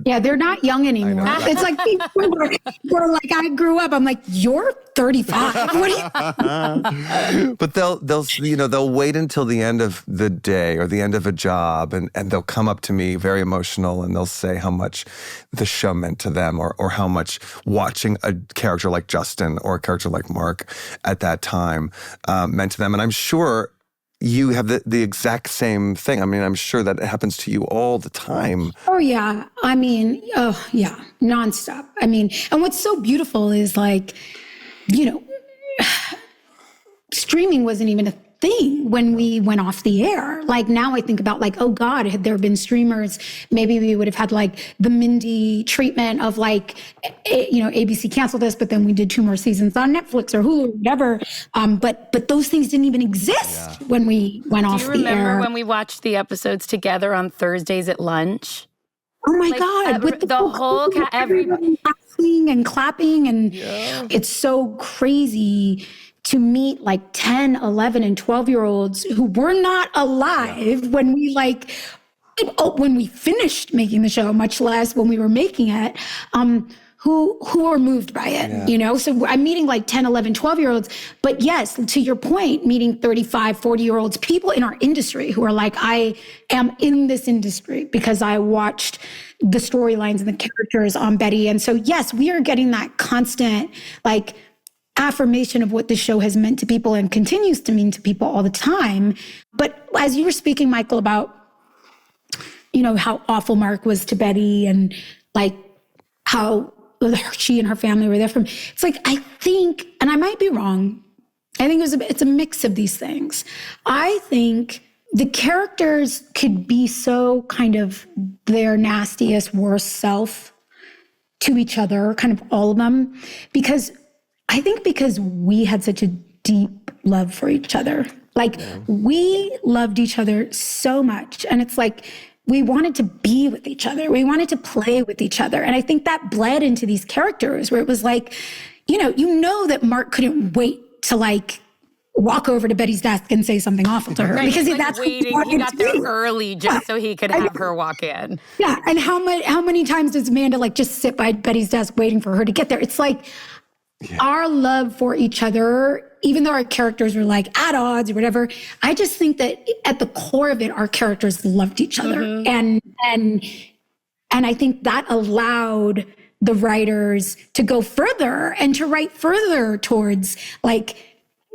C: Yeah, they're not young anymore. It's like people were like, I grew up. I'm like, you're 35. What are you?
A: But they'll wait until the end of the day or the end of a job, and they'll come up to me very emotional, and they'll say how much the show meant to them, or how much watching a character like Justin or a character like Marc at that time meant to them. And I'm sure you have the exact same thing. I mean, I'm sure that it happens to you all the time.
C: Oh, yeah. I mean, nonstop. I mean, and what's so beautiful is like, streaming wasn't even a thing when we went off the air. Like now I think about like, oh God, had there been streamers, maybe we would have had like the Mindy treatment of like, ABC canceled us, but then we did 2 more seasons on Netflix or Hulu or whatever. But those things didn't even exist when we went off the air.
B: Do you remember when we watched the episodes together on Thursdays at lunch?
C: Oh my God. With
B: the whole
C: everybody laughing and clapping. And it's so crazy to meet like 10, 11, and 12-year-olds who were not alive when we finished making the show, much less when we were making it, who are moved by it, So I'm meeting like 10, 11, 12-year-olds. But yes, to your point, meeting 35, 40-year-olds, people in our industry who are like, I am in this industry because I watched the storylines and the characters on Betty. And so, yes, we are getting that constant, like, affirmation of what the show has meant to people and continues to mean to people all the time. But as you were speaking, Michael, about, how awful Marc was to Betty and like how she and her family were there for him. It's like, I think, and I might be wrong, I think it's a mix of these things. I think the characters could be so kind of their nastiest, worst self to each other, kind of all of them, because we had such a deep love for each other. Like we loved each other so much. And it's like, we wanted to be with each other. We wanted to play with each other. And I think that bled into these characters where it was like, that Marc couldn't wait to like walk over to Betty's desk and say something awful to her.
B: Right,
C: because
B: like
C: that's
B: waiting. He got there early just so he could have her walk in.
C: Yeah. And how many times does Amanda like just sit by Betty's desk waiting for her to get there? It's like, our love for each other, even though our characters were like at odds or whatever, I just think that at the core of it, our characters loved each other. And I think that allowed the writers to go further and to write further towards like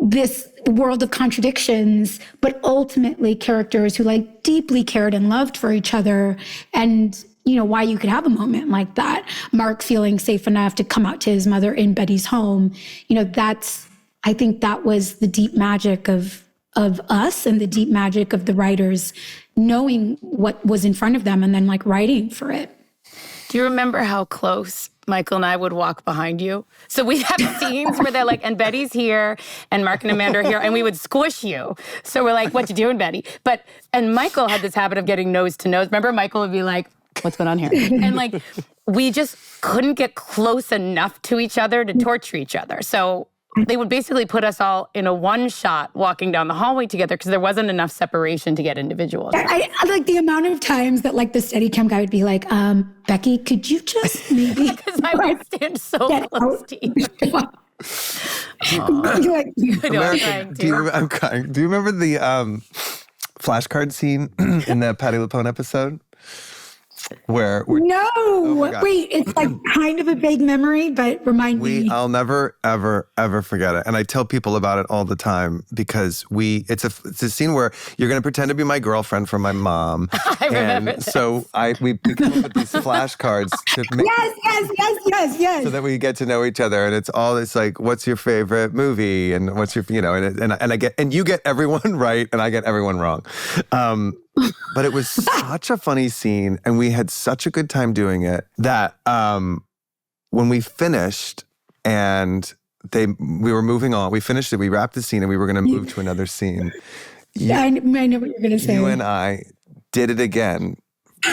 C: this world of contradictions, but ultimately characters who like deeply cared and loved for each other. And, you know, why you could have a moment like that. Marc feeling safe enough to come out to his mother in Betty's home. You know, I think that was the deep magic of us and the deep magic of the writers knowing what was in front of them and then like writing for it.
B: Do you remember how close Michael and I would walk behind you? So we'd have scenes where they're like, and Betty's here, and Marc and Amanda are here, and we would squish you. So we're like, what you doing, Betty? And Michael had this habit of getting nose to nose. Remember, Michael would be like, what's going on here? And like, we just couldn't get close enough to each other to torture each other. So they would basically put us all in a one shot walking down the hallway together because there wasn't enough separation to get individuals.
C: I like the amount of times that like the Steadicam guy would be like, Becki, could you just maybe...
B: Because I would stand so close to you.
A: I'm crying. Do you remember the flashcard scene in the Patti LuPone episode? Wait, it's like kind of a vague memory, but remind me. I'll never, ever, ever forget it. And I tell people about it all the time because it's a scene where you're going to pretend to be my girlfriend from my mom.
B: I remember this.
A: So we come up with these flashcards to make
C: yes.
A: so that we get to know each other. And it's all this like, what's your favorite movie? And what's your, you know, and you get everyone right and I get everyone wrong. But it was such a funny scene and we had such a good time doing it that when we finished and we were moving on, we finished it, we wrapped the scene and we were going to move to another scene.
C: I know what you're going to say.
A: You and I did it again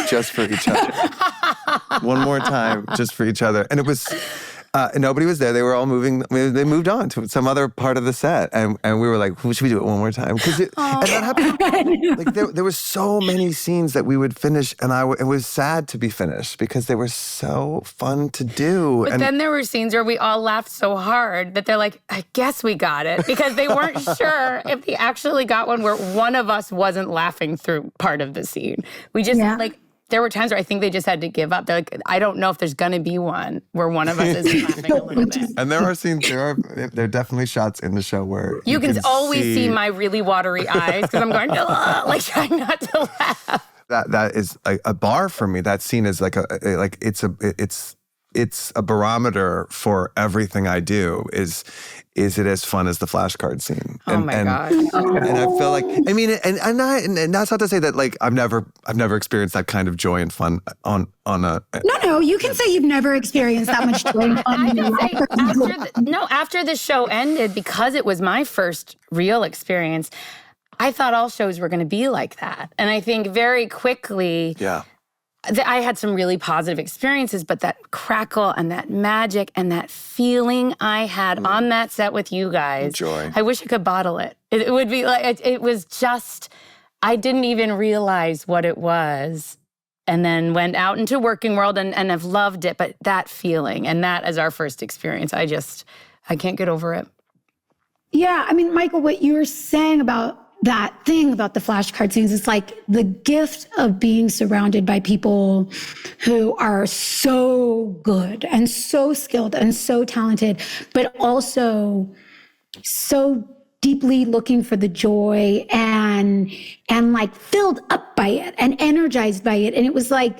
A: just for each other. One more time just for each other. And it was... nobody was there. They were all moving. They moved on to some other part of the set, and we were like, "Should we do it one more time?" And that happened. Like there were so many scenes that we would finish, and it was sad to be finished because they were so fun to do.
B: But then there were scenes where we all laughed so hard that they're like, "I guess we got it," because they weren't sure if they actually got one where one of us wasn't laughing through part of the scene. We just like. There were times where I think they just had to give up. They're like, I don't know if there's going to be one where one of us is laughing a little bit.
A: And there are scenes, there are definitely shots in the show where
B: you can always see my really watery eyes because I'm going, like trying not to laugh.
A: That is a bar for me. That scene is like it's a barometer for everything I do. Is it as fun as the flashcard scene?
B: Oh my gosh.
A: And I feel like, I mean, and that's not to say that like I've never experienced that kind of joy and fun on a.
C: No, you can say you've never experienced that much joy and fun.
B: After the show ended, because it was my first real experience, I thought all shows were going to be like that. And I think very quickly, I had some really positive experiences, but that crackle and that magic and that feeling I had on that set with you guys,
A: joy.
B: I wish I could bottle it. It would be like, it was just, I didn't even realize what it was. And then went out into working world and have loved it. But that feeling and that as our first experience, I can't get over it.
C: Yeah, I mean, Michael, what you were saying about that thing about the flashcard scenes, it's like the gift of being surrounded by people who are so good and so skilled and so talented, but also so deeply looking for the joy and like filled up by it and energized by it. And it was like,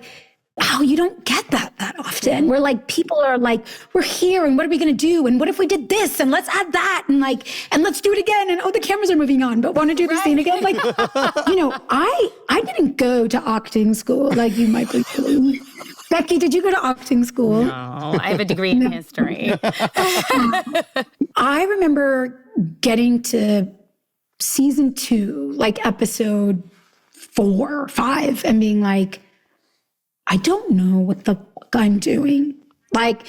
C: wow, you don't get that often. We're like, people are like, we're here and what are we going to do? And what if we did this? And let's add that. And like, and let's do it again. And the cameras are moving on, but want to do the scene again? Like, I didn't go to acting school like you might be doing. Becki, did you go to acting school?
B: No, I have a degree in history.
C: I remember getting to season 2, like episode 4 or 5 and being like, I don't know what the fuck I'm doing. Like,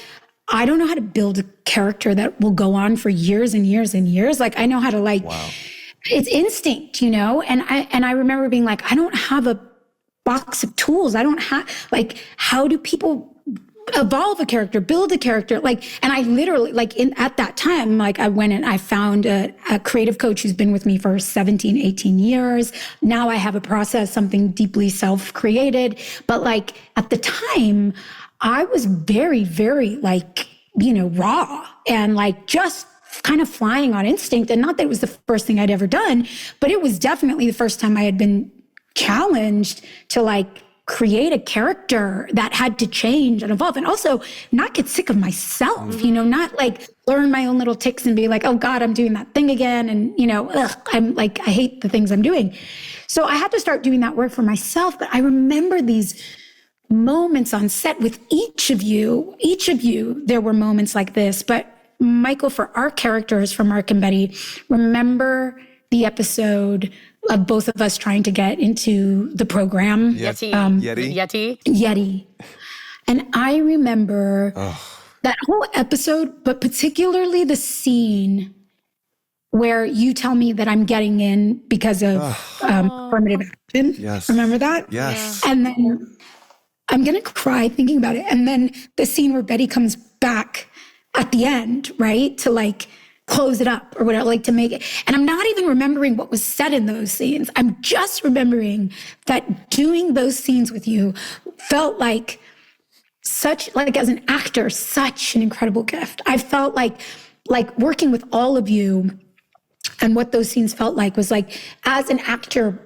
C: I don't know how to build a character that will go on for years and years and years. Like, I know how to it's instinct, you know? And I remember being like, I don't have a box of tools. I don't have, like, how do people evolve a character, build a character? Like, and I literally, at that time, like, I went and I found a creative coach who's been with me for 17, 18 years. Now I have a process, something deeply self-created. But like, at the time, I was very, very like, raw and like just kind of flying on instinct. And not that it was the first thing I'd ever done, but it was definitely the first time I had been challenged to like create a character that had to change and evolve, and also not get sick of myself, not like learn my own little tics and be like, oh God, I'm doing that thing again. And, I'm like, I hate the things I'm doing. So I had to start doing that work for myself. But I remember these moments on set with each of you, there were moments like this. But Michael, for our characters, for Marc and Betty, remember the episode of both of us trying to get into the program. Yeti. And I remember that whole episode, but particularly the scene where you tell me that I'm getting in because of affirmative action.
A: Yes.
C: Remember that?
A: Yes.
C: And then I'm going to cry thinking about it. And then the scene where Betty comes back at the end, right? To like close it up or whatever, like to make it. And I'm not even remembering what was said in those scenes. I'm just remembering that doing those scenes with you felt like as an actor, such an incredible gift. I felt like working with all of you and what those scenes felt like was like, as an actor,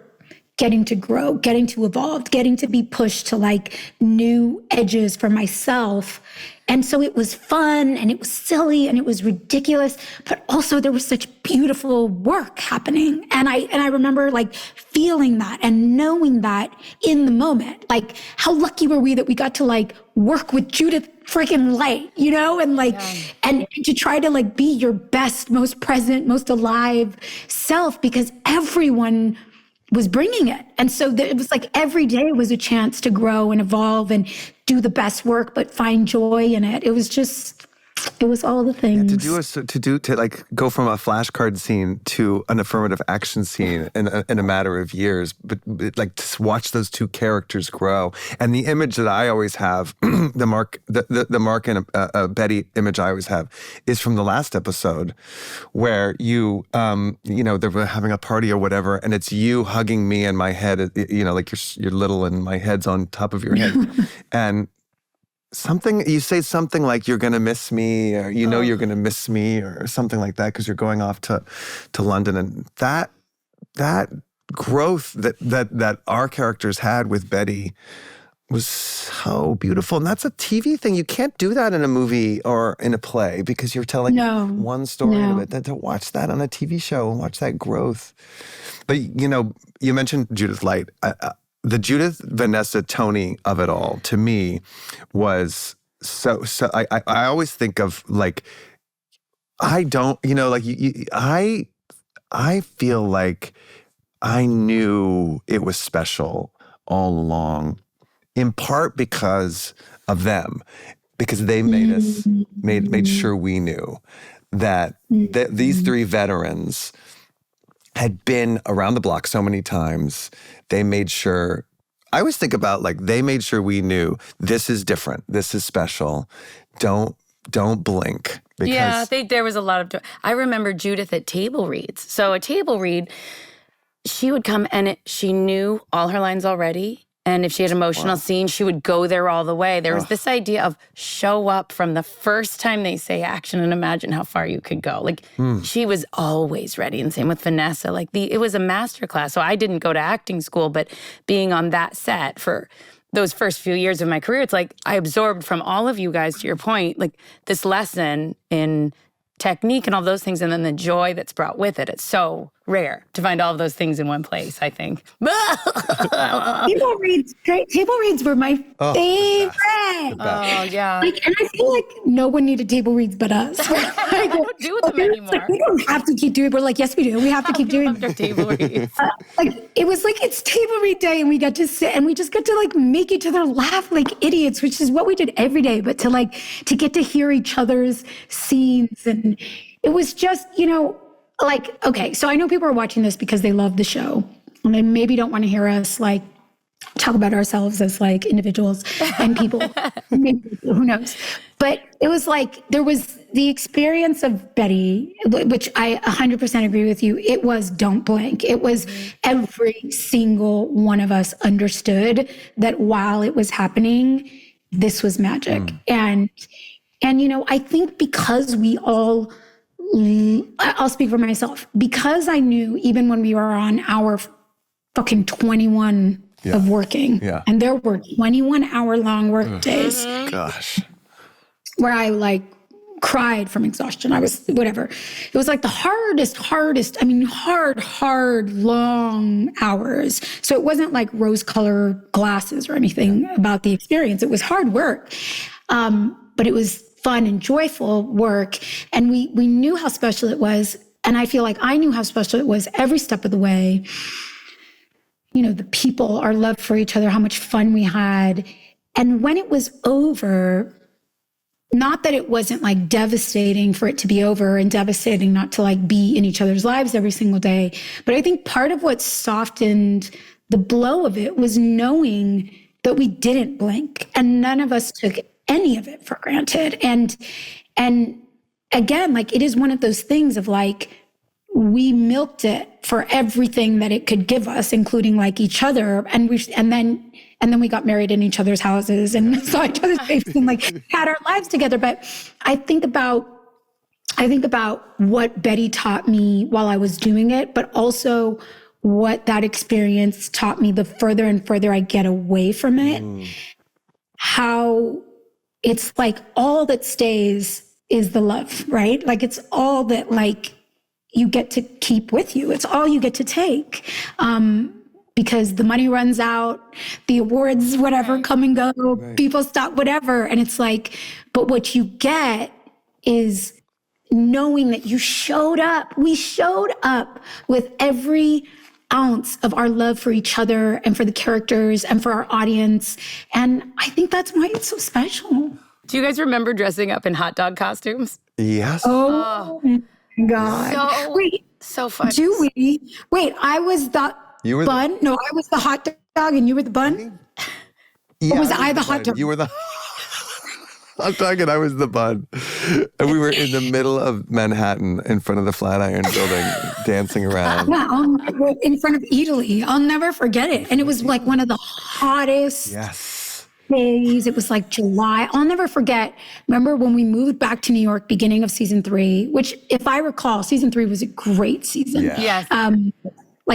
C: getting to grow, getting to evolve, getting to be pushed to like new edges for myself. And so it was fun and it was silly and it was ridiculous, but also there was such beautiful work happening. And I remember like feeling that and knowing that in the moment, like how lucky were we that we got to like work with Judith freaking Light, and like, and to try to like be your best, most present, most alive self, because everyone was bringing it. And so it was like every day was a chance to grow and evolve and do the best work, but find joy in it. It was all the things.
A: To like go from a flashcard scene to an affirmative action scene in a matter of years, but like to watch those two characters grow. And the image that I always have, the Marc and Betty image I always have, is from the last episode, where you they were having a party or whatever, and it's you hugging me and my head, like you're little and my head's on top of your head, and you say something like you're going to miss me, or you're going to miss me, or something like that, because you're going off to London. And that growth that our characters had with Betty was so beautiful. And that's a TV thing. You can't do that in a movie or in a play, because you're telling one story of it. Then to watch that on a TV show and watch that growth. But you mentioned Judith Light. The Judith, Vanessa, Tony of it all, to me, was so. I always think of like, I don't, I feel like I knew it was special all along, in part because of them, because they made us, made sure we knew that these three veterans had been around the block so many times. They made sure, I always think about like, they made sure we knew this is different, this is special, don't blink.
B: Because there was a lot of, I remember Judith at table reads. So a table read, she would come and she knew all her lines already. And if she had emotional scenes, she would go there all the way. There was this idea of show up from the first time they say action and imagine how far you could go. Like, she was always ready. And same with Vanessa. Like, it was a masterclass. So I didn't go to acting school, but being on that set for those first few years of my career, it's like I absorbed from all of you guys, to your point, like this lesson in technique and all those things, and then the joy that's brought with it. It's so rare to find all of those things in one place, I think.
C: Table reads were my favorite.
B: Oh, yeah.
C: Like, and I feel like no one needed table reads but us.
B: I don't do them anymore.
C: Like, we don't have to keep doing it. We're like, yes, we do. We have to keep doing
B: it. Table reads.
C: It was like, it's table read day, and we got to sit and we just got to like make each other laugh like idiots, which is what we did every day. But to get to hear each other's scenes, and it was just, like, okay, so I know people are watching this because they love the show, and they maybe don't want to hear us like talk about ourselves as like individuals and people. Maybe, who knows? But it was like, there was the experience of Betty, which I 100% agree with you. It was don't blink. It was every single one of us understood that while it was happening, this was magic. And I think because I'll speak for myself, because I knew even when we were on our fucking 21 of working, and there were 21-hour-long work days.
A: Gosh.
C: Where I cried from exhaustion. I was, whatever. It was the hardest, hard, long hours. So it wasn't like rose-colored glasses or anything about the experience. It was hard work. But it was fun and joyful work. And we knew how special it was. And I feel like I knew how special it was every step of the way. The people, our love for each other, how much fun we had. And when it was over, not that it wasn't devastating for it to be over and devastating not to be in each other's lives every single day. But I think part of what softened the blow of it was knowing that we didn't blink and none of us took any of it for granted. And again, it is one of those things of we milked it for everything that it could give us, including each other. And then we got married in each other's houses and saw each other's faces and had our lives together. But I think about what Betty taught me while I was doing it, but also what that experience taught me the further and further I get away from it, how it's all that stays is the love, right? It's all that you get to keep with you. It's all you get to take. Because the money runs out, the awards, whatever, come and go, people stop, whatever. And it's but what you get is knowing that you showed up. We showed up with every ounce of our love for each other and for the characters and for our audience. And I think that's why it's so special.
B: Do you guys remember dressing up in hot dog costumes?
A: Yes.
C: Oh my God.
B: So fun.
C: Do we? Wait, I was the bun? No, I was the hot dog and you were the bun?
A: Yeah,
C: or was I the hot dog?
A: You were the hot dog and I was the bun. And we were in the middle of Manhattan in front of the Flatiron Building, dancing around.
C: Yeah, in front of Italy. I'll never forget it. And it was one of the hottest days. It was July. I'll never forget. Remember when we moved back to New York, beginning of season 3, which if I recall, season 3 was a great season.
A: Yeah.
B: Yes.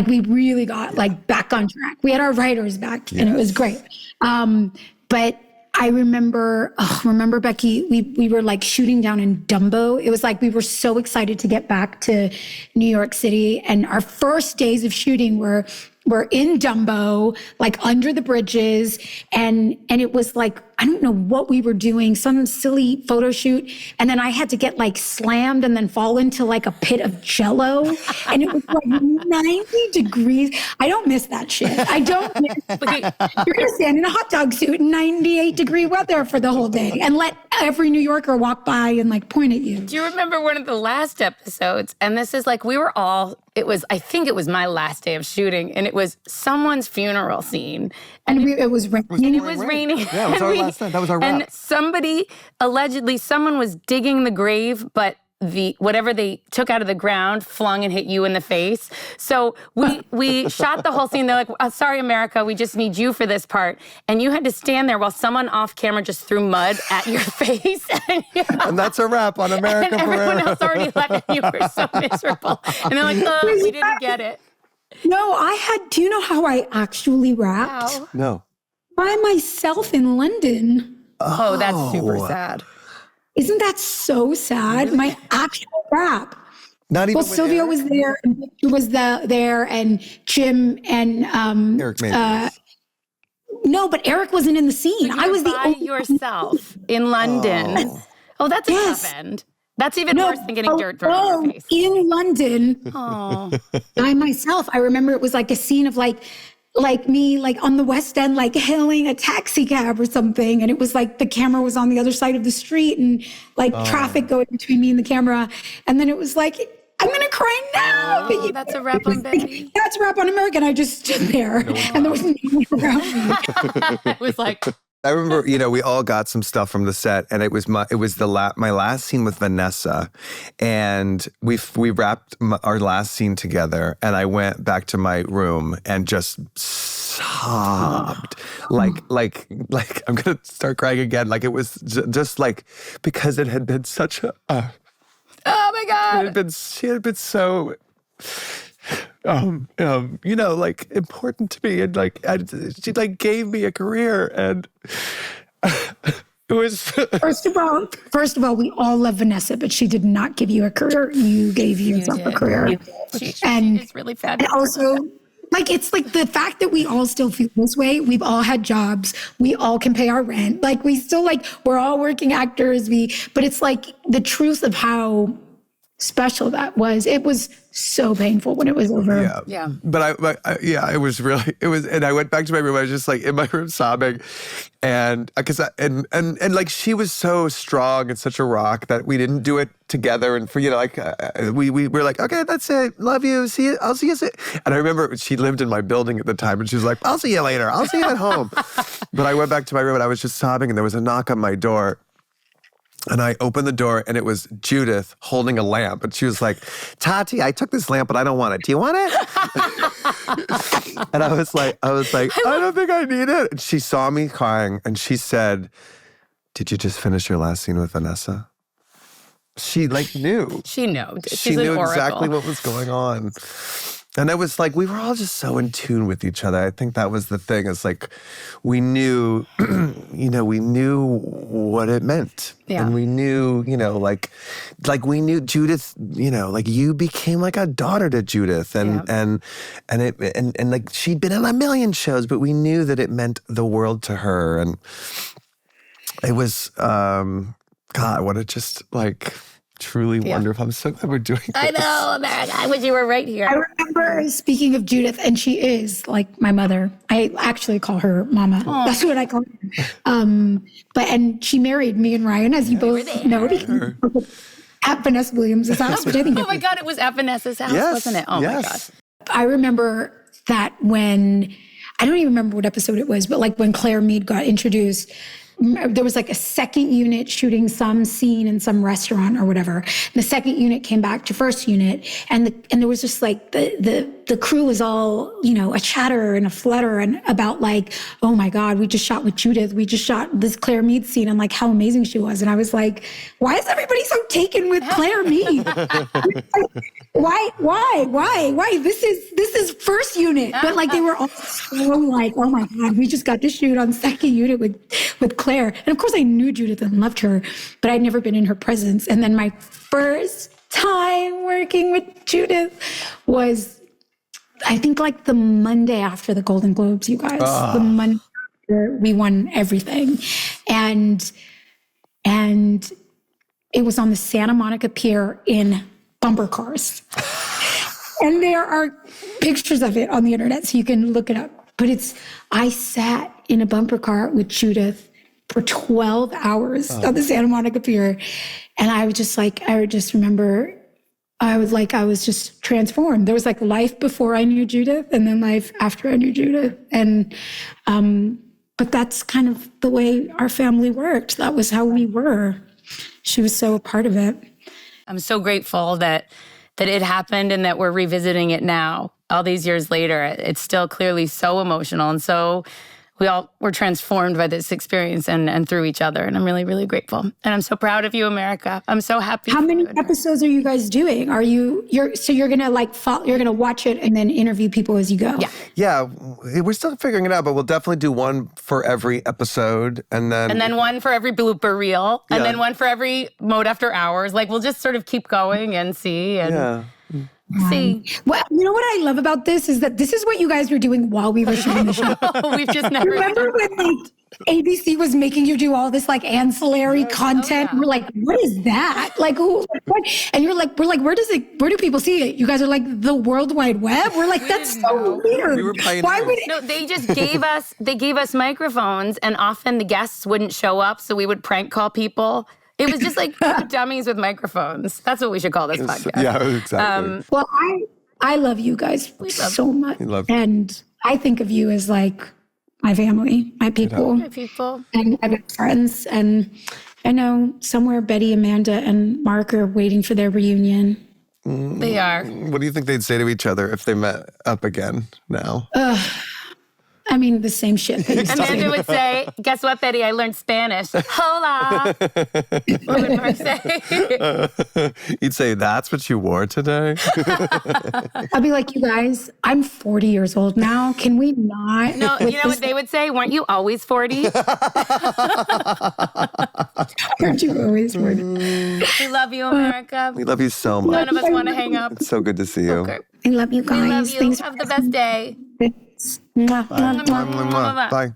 C: We really got back on track. We had our writers back and it was great. But I remember Becki, we were shooting down in Dumbo. It was we were so excited to get back to New York City. And our first days of shooting were in Dumbo, under the bridges. And it was I don't know what we were doing, some silly photo shoot. And then I had to get slammed and then fall into a pit of Jello. And it was 90 degrees. I don't miss that shit. I don't miss that. You're going to stand in a hot dog suit in 98-degree weather for the whole day and let every New Yorker walk by and point at you.
B: Do you remember one of the last episodes? And this is we were all, I think it was my last day of shooting, and it was someone's funeral scene.
C: And it was raining.
B: It was raining.
A: Yeah, it was our last night. That was our wrap.
B: And someone was digging the grave, but whatever they took out of the ground flung and hit you in the face. So we shot the whole scene. They're sorry, America, we just need you for this part. And you had to stand there while someone off camera just threw mud at your face.
A: And that's a wrap on America Ferrera.
B: And everyone else already left and you were so miserable. And they're we didn't get it.
C: No, do you know how I actually rapped?
B: Wow.
A: No.
C: By myself in London.
B: Oh, that's super sad.
C: Isn't that so sad? My actual rap.
A: Not even.
C: Well, Sylvia was there, and Victor was there, and Jim and
A: Eric Mason.
C: No, but Eric wasn't in the scene.
B: So
C: I was the only
B: yourself in London. Oh, that's a tough end. That's even worse than getting dirt thrown in your face.
C: In London.
B: Oh.
C: By myself. I remember it was a scene of me on the West End, hailing a taxi cab or something. And it was the camera was on the other side of the street and traffic going between me and the camera. And then it was I'm going to cry now.
B: Oh, that's a wrap on Betty.
C: That's a wrap on America. And I just stood there and there was no one around me.
B: It was
A: I remember, we all got some stuff from the set, and it was my last scene with Vanessa, and we wrapped our last scene together, and I went back to my room and just sobbed. like I'm gonna start crying again. Like it was just like because it had been such a.
B: Oh my God!
A: She had been so. Like important to me, and like she like gave me a career, and it was.
C: First of all, we all love Vanessa, but she did not give you a career. You gave yourself a career,
B: and it's really fabulous.
C: And also, like it's like the fact that we all still feel this way. We've all had jobs. We all can pay our rent. Like we still we're all working actors. But it's like the truth of how special that was. It was so painful when it was over.
A: Yeah. But it was really, and I went back to my room. I was just like in my room sobbing, and because and like she was so strong and such a rock that we didn't do it together. And for we were like, okay, that's it. Love you. See you. I'll see you soon. And I remember she lived in my building at the time, and she was like, I'll see you later. I'll see you at home. But I went back to my room and I was just sobbing, and there was a knock on my door. And I opened the door, and it was Judith holding a lamp. And she was like, Tati, I took this lamp, but I don't want it. Do you want it? And I was like, I don't think I need it. And she saw me crying, and she said, did you just finish your last scene with Vanessa? She knew.
B: She knew.
A: She knew exactly what was going on. And it was like, we were all just so in tune with each other. I think that was the thing. It's like, we knew, we knew what it meant. Yeah. And we knew, like we knew Judith, like you became like a daughter to Judith. And like she'd been in a million shows, but we knew that it meant the world to her. And it was, God, what a just like... truly wonderful. I'm so glad we're doing this.
B: I know, America. I wish you were right here.
C: I remember speaking of Judith, and she is like my mother. I actually call her Mama.
B: Aww.
C: That's what I call her. And she married me and Ryan, as you both know, at Vanessa Williams' house. Which I think
B: oh my God, it was at Vanessa's house, wasn't it? Oh my God.
C: I remember that when, I don't even remember what episode it was, but like when Claire Meade got introduced, there was like a second unit shooting some scene in some restaurant or whatever. And the second unit came back to first unit, and there was just like the crew was all, a chatter and a flutter and about like, oh my God, we just shot with Judith. We just shot this Claire Meade scene and like how amazing she was. And I was like, why is everybody so taken with Claire Meade? Why? This is first unit. But like they were all so like, oh my God, we just got to shoot on second unit with Claire. And of course I knew Judith and loved her, but I'd never been in her presence. And then my first time working with Judith was, I think like the Monday after the Golden Globes, you guys. The Monday after we won everything. And it was on the Santa Monica Pier in bumper cars. And there are pictures of it on the internet, so you can look it up. But I sat in a bumper car with Judith for 12 hours on the Santa Monica Pier. And I was just like, I was just transformed. There was like life before I knew Judith and then life after I knew Judith. And, but that's kind of the way our family worked. That was how we were. She was so a part of it.
B: I'm so grateful that it happened and that we're revisiting it now. All these years later, it's still clearly so emotional. And so we all were transformed by this experience and through each other. And I'm really, really grateful. And I'm so proud of you, America. I'm so happy.
C: How many episodes are you guys doing? You're going to like, you're going to watch it and then interview people as you go?
A: Yeah. We're still figuring it out, but we'll definitely do one for every episode. And then
B: one for every blooper reel. And then one for every Mode After Hours. Like we'll just sort of keep going and see. And see.
C: Well, you know what I love about this is that this is what you guys were doing while we were shooting the show.
B: We've just never.
C: Remember when like ABC was making you do all this like ancillary content? We're like, what is that? Like, who? What? And we're like, where do people see it? You guys are like the World Wide Web. We're like, that's so weird.
A: We were pioneers.
C: Why would
B: No, they just gave us microphones, and often the guests wouldn't show up, so we would prank call people. It was just like dummies with microphones. That's what we should call this podcast.
A: Yeah, exactly.
C: Well, I love you guys so much. And I think of you as like my family, my people.
B: My people.
C: And I've got friends. And I know somewhere Betty, Amanda, and Marc are waiting for their reunion.
B: They are.
A: What do you think they'd say to each other if they met up again now?
C: I mean, the same shit.
B: Amanda would say, guess what, Betty? I learned Spanish. Hola. What would Marc say?
A: You'd say, that's what you wore today?
C: I'd be like, you guys, I'm 40 years old now. Can we not?
B: No, you know what they would say? Weren't you always 40?
C: Aren't you always 40?
B: We love you, America.
A: We love you so much.
B: None of us want to hang up.
A: It's so good to see you.
B: Okay.
C: I love you guys.
B: We love you.
C: Thanks.
B: Have the best day.
C: Mwah, mwah, mwah.
A: Bye.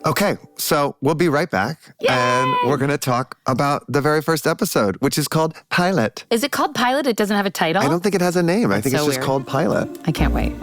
A: Okay, so we'll be right back.
B: Yay!
A: And we're going to talk about the very first episode, which is called Pilot.
B: Is it called Pilot? It doesn't have a title?
A: I don't think it has a name. I think
B: so
A: it's just
B: weird.
A: called Pilot.
B: I can't wait.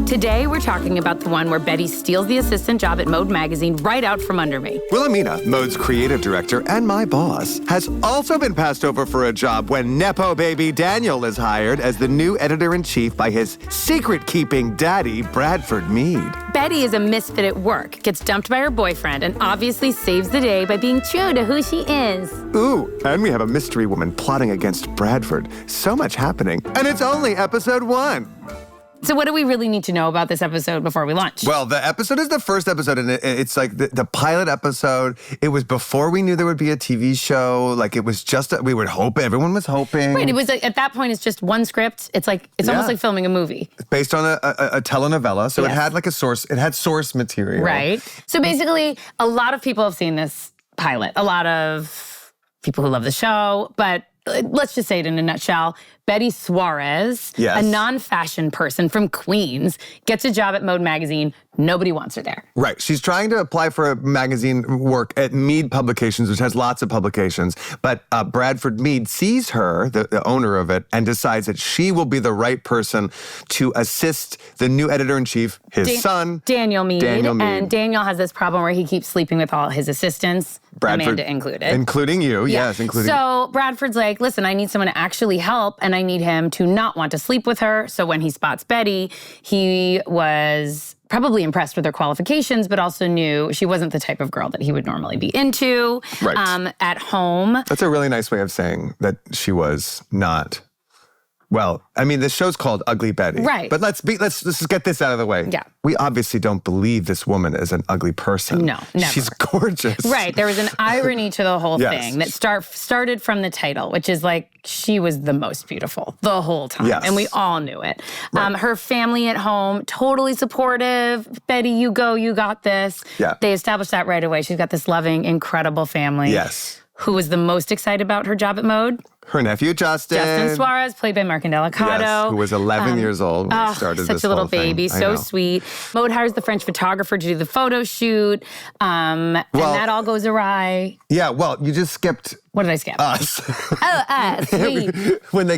B: Today, we're talking about the one where Betty steals the assistant job at Mode magazine right out from under me.
A: Wilhelmina, Mode's creative director and my boss, has also been passed over for a job when Nepo baby Daniel is hired as the new editor-in-chief by his secret-keeping daddy, Bradford Meade.
B: Betty is a misfit at work, gets dumped by her boyfriend, and obviously saves the day by being true to who she is.
A: Ooh, and we have a mystery woman plotting against Bradford. So much happening, and it's only episode 1.
B: So what do we really need to know about this episode before we launch?
A: Well, the episode is the first episode, and it's like the pilot episode. It was before we knew there would be a TV show. Like, it was just, we would hope, everyone was hoping.
B: Right, it was like, at that point, it's just one script. It's almost like filming a movie.
A: It's based on a telenovela, so
B: Yes.
A: it had like it had source material.
B: Right. So basically, a lot of people have seen this pilot. A lot of people who love the show, but let's just say it in a nutshell. Betty Suarez,
A: Yes.
B: a non-fashion person from Queens, gets a job at Mode magazine. Nobody wants her there.
A: Right. She's trying to apply for a magazine work at Meade Publications, which has lots of publications. But Bradford Meade sees her, the owner of it, and decides that she will be the right person to assist the new editor-in-chief, his son,
B: Daniel Meade.
A: Daniel Meade.
B: And Daniel has this problem where he keeps sleeping with all his assistants,
A: Bradford,
B: Amanda included.
A: Including you, yes, including.
B: So Bradford's like, listen, I need someone to actually help, and I need him to not want to sleep with her. So when he spots Betty, he was probably impressed with her qualifications, but also knew she wasn't the type of girl that he would normally be into.
A: Right.
B: At home.
A: That's a really nice way of saying that she was not. Well, I mean, this show's called Ugly Betty.
B: Right.
A: But let's just get this out of the way.
B: Yeah.
A: We obviously don't believe this woman is an ugly person.
B: No, never.
A: She's gorgeous.
B: Right. There was an irony to the whole
A: Yes.
B: thing that started from the title, which is like she was the most beautiful the whole time.
A: Yes.
B: And we all knew it.
A: Right.
B: Her family at home, totally supportive. Betty, you go, you got this.
A: Yeah.
B: They established that right away. She's got this loving, incredible family.
A: Yes.
B: Who was the most excited about her job at Mode?
A: Her nephew,
B: Justin Suarez, played by Marc and Delicado.
A: Yes, who was 11 years old when he started
B: such
A: this
B: a little
A: whole thing.
B: baby,
A: I
B: so
A: know.
B: sweet. Mode hires the French photographer to do the photo shoot, and that all goes awry.
A: Yeah, well, you just skipped
B: What did I skip?
A: us.
B: Oh, us.
A: when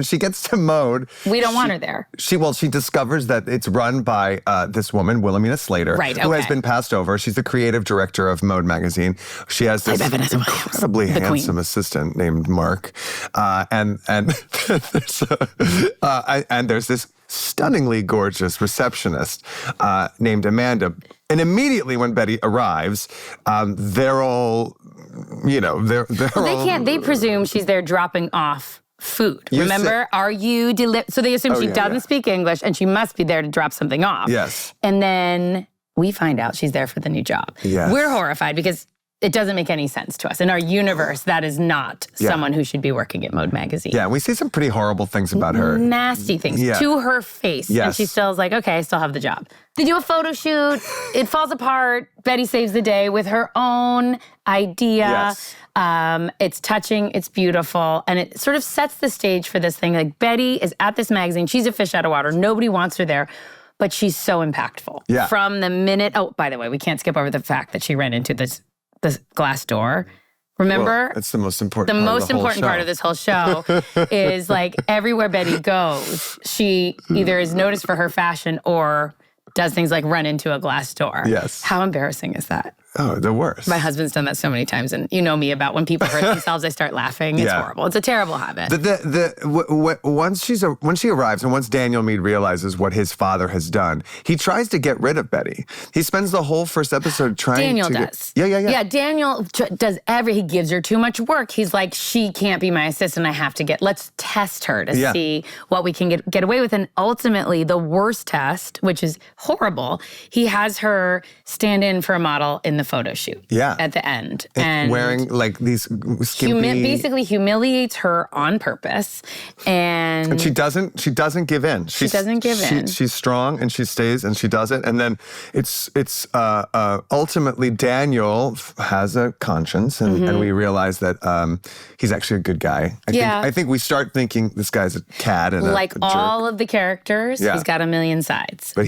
A: she gets to Mode,
B: We don't want her there.
A: She discovers that it's run by this woman, Wilhelmina Slater,
B: Right,
A: who has
B: okay.
A: been passed over. She's the creative director of Mode magazine. She has this
B: Played by Vanessa Williams,
A: incredibly
B: the
A: handsome
B: queen.
A: assistant named Marc, and there's this stunningly gorgeous receptionist named Amanda. And immediately when Betty arrives, they're all, they're
B: Well, they
A: all,
B: can't. They presume she's there dropping off food.
A: You
B: Remember? Are you so they assume she doesn't speak English and she must be there to drop something off.
A: Yes.
B: And then we find out she's there for the new job.
A: Yes.
B: We're horrified because it doesn't make any sense to us. In our universe, that is not someone who should be working at Mode magazine.
A: Yeah, we see some pretty horrible things about her.
B: Nasty things to her face.
A: Yes.
B: And she still's like, okay, I still have the job. They do a photo shoot. It falls apart. Betty saves the day with her own idea.
A: Yes.
B: It's touching. It's beautiful. And it sort of sets the stage for this thing. Like, Betty is at this magazine. She's a fish out of water. Nobody wants her there. But she's so impactful.
A: Yeah.
B: From the minute, by the way, we can't skip over the fact that she ran into this glass door. Remember?
A: Well, that's the most important
B: The
A: part
B: most
A: of the whole
B: important part
A: show.
B: of this whole show is like everywhere Betty goes, she either is noticed for her fashion or does things like run into a glass door.
A: Yes.
B: How embarrassing is that?
A: Oh, the worst.
B: My husband's done that so many times, and you know me about when people hurt themselves, I start laughing. It's horrible. It's a terrible habit.
A: Once she arrives and once Daniel Meade realizes what his father has done, he tries to get rid of Betty. He spends the whole first episode trying
B: Daniel
A: to
B: does.
A: Yeah,
B: Daniel does he gives her too much work. He's like, she can't be my assistant. I have to let's test her to see what we can get away with. And ultimately, the worst test, which is horrible, he has her stand in for a model in the photo shoot at the end.
A: And wearing like these skimpy...
B: basically humiliates her on purpose. And
A: she doesn't give in.
B: She doesn't give in.
A: She's strong and she stays and she does it. And then it's ultimately Daniel has a conscience and we realize that he's actually a good guy. I think we start thinking this guy's a cad and
B: like
A: a
B: all
A: jerk.
B: of the characters, he's got a million sides.
A: But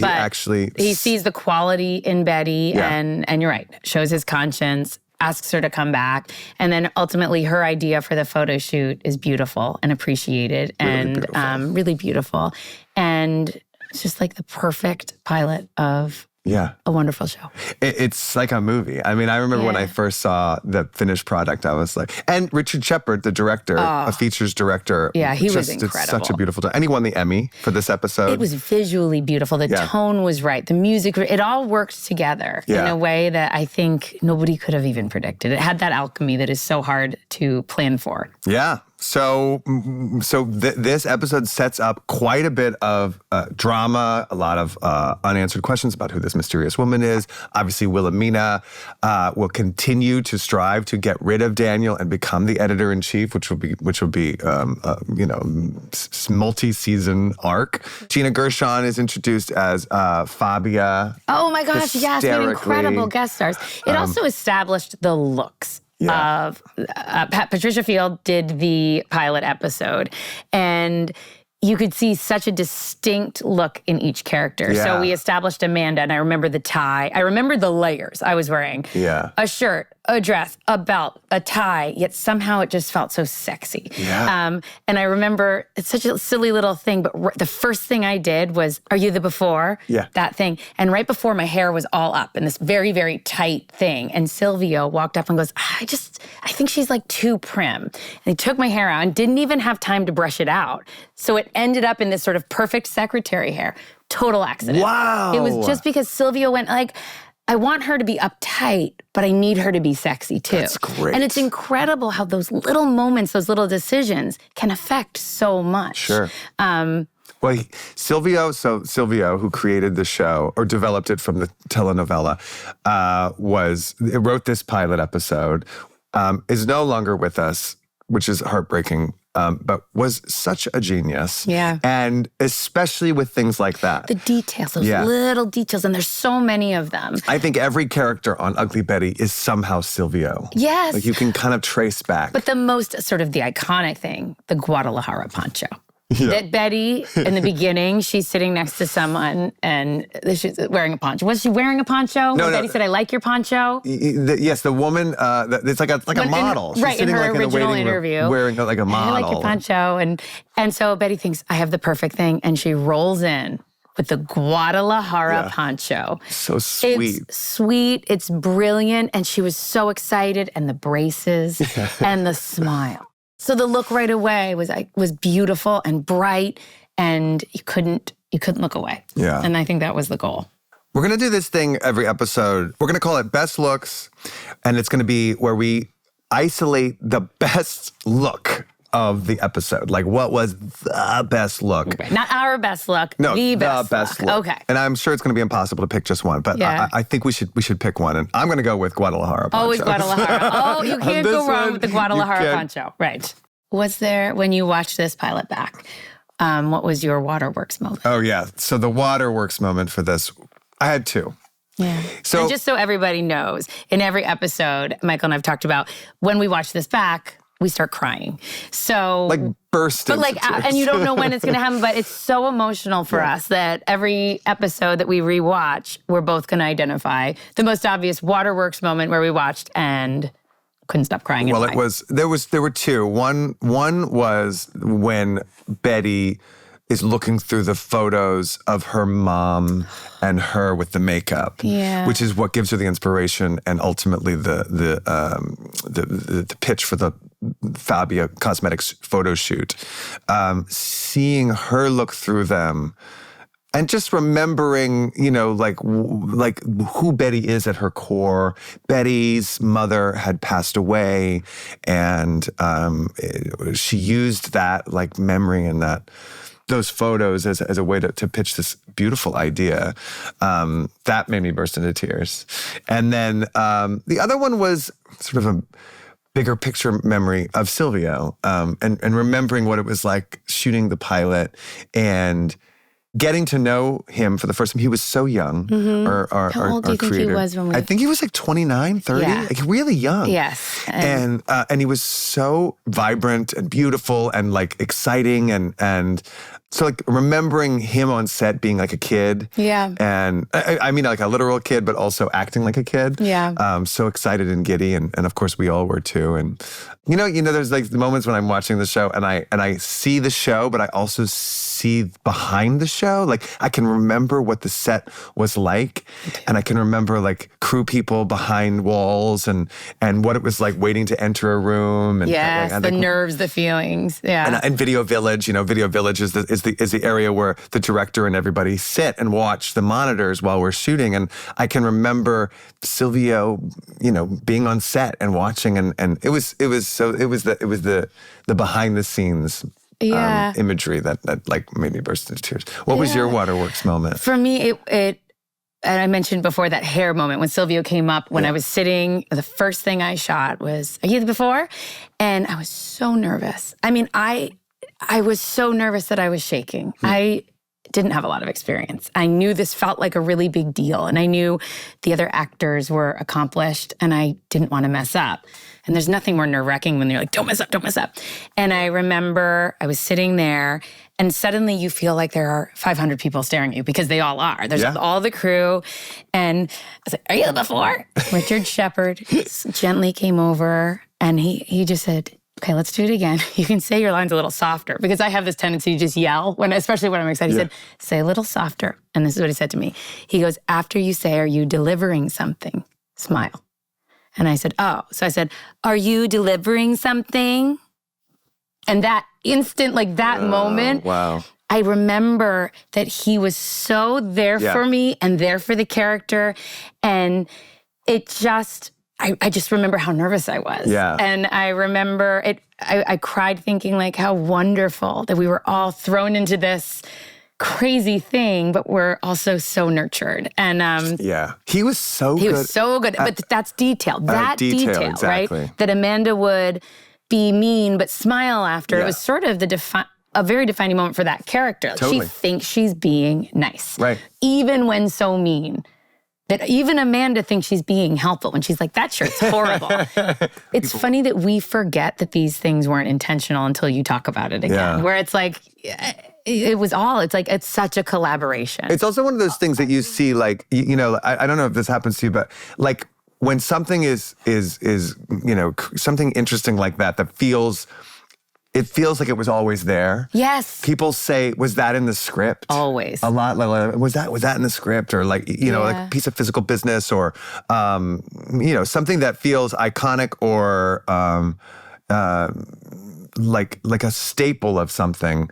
A: he
B: sees the quality in Betty and you're right, shows his conscience, asks her to come back. And then ultimately her idea for the photo shoot is beautiful and appreciated really beautiful. And it's just like the perfect pilot of a wonderful show.
A: It's like a movie. I mean, I remember when I first saw the finished product, I was like, and Richard Shepard, the director, a features director.
B: Yeah, he was
A: It's
B: incredible.
A: such a beautiful time. And he won the Emmy for this episode.
B: It was visually beautiful. The tone was right. The music, it all worked together in a way that I think nobody could have even predicted. It had that alchemy that is so hard to plan for.
A: Yeah. So this episode sets up quite a bit of drama, a lot of unanswered questions about who this mysterious woman is. Obviously, Wilhelmina will continue to strive to get rid of Daniel and become the editor-in-chief, which will be multi-season arc. Gina Gershon is introduced as Fabia.
B: Oh my gosh, yes, what incredible guest stars. It also established the looks. Of Patricia Field did the pilot episode, and you could see such a distinct look in each character.
A: Yeah.
B: So we established Amanda, and I remember the tie. I remember the layers I was wearing.
A: Yeah.
B: A shirt, a dress, a belt, a tie, yet somehow it just felt so sexy.
A: Yeah.
B: And I remember, it's such a silly little thing, but the first thing I did was, are you the before?
A: Yeah.
B: That thing. And right before, my hair was all up in this very, very tight thing. And Silvio walked up and goes, I think she's like too prim. And he took my hair out and didn't even have time to brush it out. So it ended up in this sort of perfect secretary hair. Total accident.
A: Wow.
B: It was just because Silvio went like, I want her to be uptight, but I need her to be sexy too.
A: That's great.
B: And it's incredible how those little moments, those little decisions can affect so much.
A: Sure. Well, Silvio, who created the show or developed it from the telenovela, wrote this pilot episode, is no longer with us, which is heartbreaking. But was such a genius.
B: Yeah.
A: And especially with things like that.
B: The details, those little details, and there's so many of them.
A: I think every character on Ugly Betty is somehow Silvio.
B: Yes.
A: Like you can kind of trace back.
B: But the most sort of the iconic thing, the Guadalajara poncho. That Betty, in the beginning, she's sitting next to someone and she's wearing a poncho. Was she wearing a poncho?
A: No.
B: Betty said, I like your poncho.
A: Yes, the woman, it's like a model. She's
B: in her
A: like
B: original
A: in a
B: interview.
A: Room, wearing like a model.
B: I like your poncho. And so Betty thinks, I have the perfect thing. And she rolls in with the Guadalajara poncho.
A: So sweet.
B: It's sweet. It's brilliant. And she was so excited. And the braces and the smile. So the look right away was beautiful and bright, and you couldn't look away.
A: Yeah.
B: And I think that was the goal.
A: We're going to do this thing every episode. We're going to call it Best Looks, and it's going to be where we isolate the best look of the episode. Like, what was the best look?
B: Right. Not our best look,
A: no,
B: the best look. Okay.
A: And I'm sure it's going to be impossible to pick just one, but I think we should pick one. And I'm going to go with Guadalajara poncho.
B: Always Guadalajara. Oh, you can't go wrong with the Guadalajara poncho. Right. Was there, when you watched this pilot back, what was your waterworks moment?
A: Oh, yeah. So the waterworks moment for this, I had two.
B: Yeah.
A: So,
B: and just so everybody knows, in every episode, Michael and I've talked about, when we watch this back, we start crying. So
A: like burst into tears.
B: And you don't know when it's going to happen, but it's so emotional for us that every episode that we rewatch, we're both going to identify the most obvious waterworks moment where we watched and couldn't stop crying.
A: Well, there were two. One was when Betty is looking through the photos of her mom and her with the makeup, which is what gives her the inspiration and ultimately the pitch for the Fabia Cosmetics photo shoot. Seeing her look through them and just remembering, like who Betty is at her core. Betty's mother had passed away, and she used that like memory and those photos as a way to pitch this beautiful idea. That made me burst into tears. And then the other one was sort of a bigger picture memory of Silvio, and remembering what it was like shooting the pilot and getting to know him for the first time. He was so young.
B: How old do you think he was when
A: I think he was like 29, 30, like really young.
B: Yes.
A: And he was so vibrant and beautiful and like exciting and so like remembering him on set being like a kid.
B: Yeah.
A: And I mean like a literal kid, but also acting like a kid.
B: Yeah.
A: So excited and giddy. And of course we all were too. And you know, there's like the moments when I'm watching the show and I see the show, but I also see behind the show. Like I can remember what the set was like, and I can remember like crew people behind walls and what it was like waiting to enter a room. And
B: the nerves, the feelings. Yeah.
A: And Video Village, Video Village is the area where the director and everybody sit and watch the monitors while we're shooting. And I can remember Silvio, being on set and watching, and it was the behind the scenes imagery that like made me burst into tears. What was your waterworks moment?
B: For me, it and I mentioned before that hair moment when Silvio came up when I was sitting. The first thing I shot was a year before, and I was so nervous. I mean, I was so nervous that I was shaking. I didn't have a lot of experience. I knew this felt like a really big deal, and I knew the other actors were accomplished, and I didn't want to mess up. And there's nothing more nerve-wracking when you're like, don't mess up, don't mess up. And I remember I was sitting there, and suddenly you feel like there are 500 people staring at you, because they all are. There's all the crew. And I was like, are you the before? Richard Shepard gently came over, and he just said, okay, let's do it again. You can say your lines a little softer, because I have this tendency to just yell, especially when I'm excited. He said, say a little softer. And this is what he said to me. He goes, after you say, are you delivering something? Smile. And I said, oh. So I said, are you delivering something? And that instant, like that moment,
A: wow.
B: I remember that he was so there for me and there for the character. And it just, I just remember how nervous I was.
A: Yeah.
B: And I remember it, I cried thinking like how wonderful that we were all thrown into this crazy thing, but we're also so nurtured. And
A: he was so good.
B: He was so good. But that's detail. That detail,
A: exactly.
B: Right? That Amanda would be mean but smile after. It was sort of a very defining moment for that character.
A: Totally.
B: She thinks she's being nice.
A: Right.
B: Even when so mean. That even Amanda thinks she's being helpful when she's like, that shirt's horrible. It's funny that we forget that these things weren't intentional until you talk about it again. Where it's like, it was all, it's like, it's such a collaboration.
A: It's also one of those things that you see like, I don't know if this happens to you, but like when something is something interesting like that feels, it feels like it was always there.
B: Yes.
A: People say, was that in the script?
B: Always.
A: A lot. Like, was that in the script? Or like, like a piece of physical business or, something that feels iconic or like a staple of something.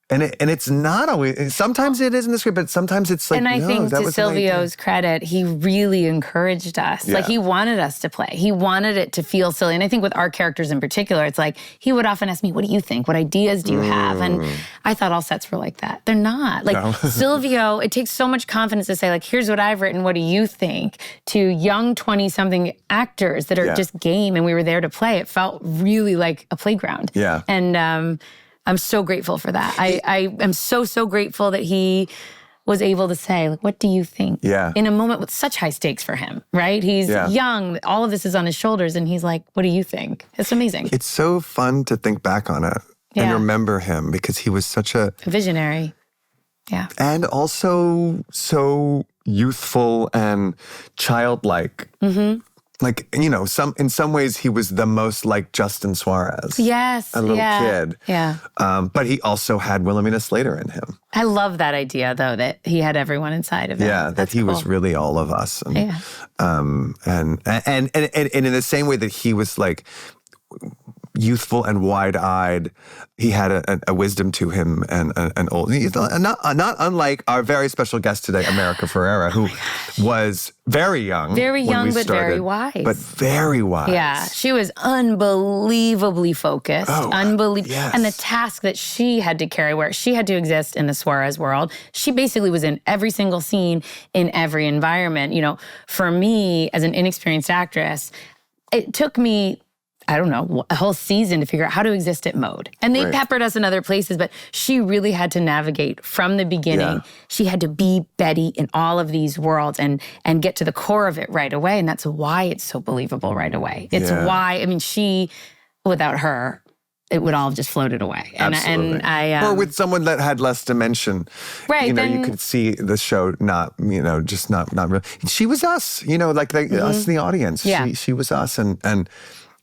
A: And it's not always, sometimes it is in the script, but sometimes it's like,
B: and I think to Silvio's credit, he really encouraged us. Like he wanted us to play. He wanted it to feel silly. And I think with our characters in particular, it's like, he would often ask me, what do you think? What ideas do you have? And I thought all sets were like that. They're not. Like Silvio, it takes so much confidence to say like, here's what I've written. What do you think? To young 20-something actors that are just game, and we were there to play. It felt really like a playground.
A: Yeah.
B: And, I'm so grateful for that. I am so grateful that he was able to say, like, what do you think?
A: Yeah. In
B: a moment with such high stakes for him, right? He's young. All of this is on his shoulders. And he's like, what do you think? It's amazing.
A: It's so fun to think back on it and remember him, because he was such a
B: visionary. Yeah.
A: And also so youthful and childlike. like, you know, in some ways he was the most like Justin Suarez.
B: Yes.
A: A little kid.
B: Yeah.
A: But he also had Wilhelmina Slater in him.
B: I love that idea, though, that he had everyone inside of him.
A: Yeah, that he was really all of us. And, and in the same way that he was like youthful and wide-eyed, he had a wisdom to him and an old, not unlike our very special guest today, America Ferrera, who was very young.
B: Very young, but
A: started,
B: very wise.
A: But very wise.
B: Yeah, she was unbelievably focused.
A: Yes.
B: And the task that she had to carry, where she had to exist in the Suarez world, she basically was in every single scene, in every environment. You know, for me, as an inexperienced actress, it took me, I don't know, a whole season to figure out how to exist at Mode. And they peppered us in other places, but she really had to navigate from the beginning. Yeah. She had to be Betty in all of these worlds and get to the core of it right away. And that's why it's so believable right away. It's why, I mean, without her, it would all have just floated away.
A: Absolutely.
B: And I
A: or with someone that had less dimension.
B: Right.
A: You know, you could see the show not, you know, just not real. She was us, you know, like us in the audience.
B: Yeah.
A: She was us. And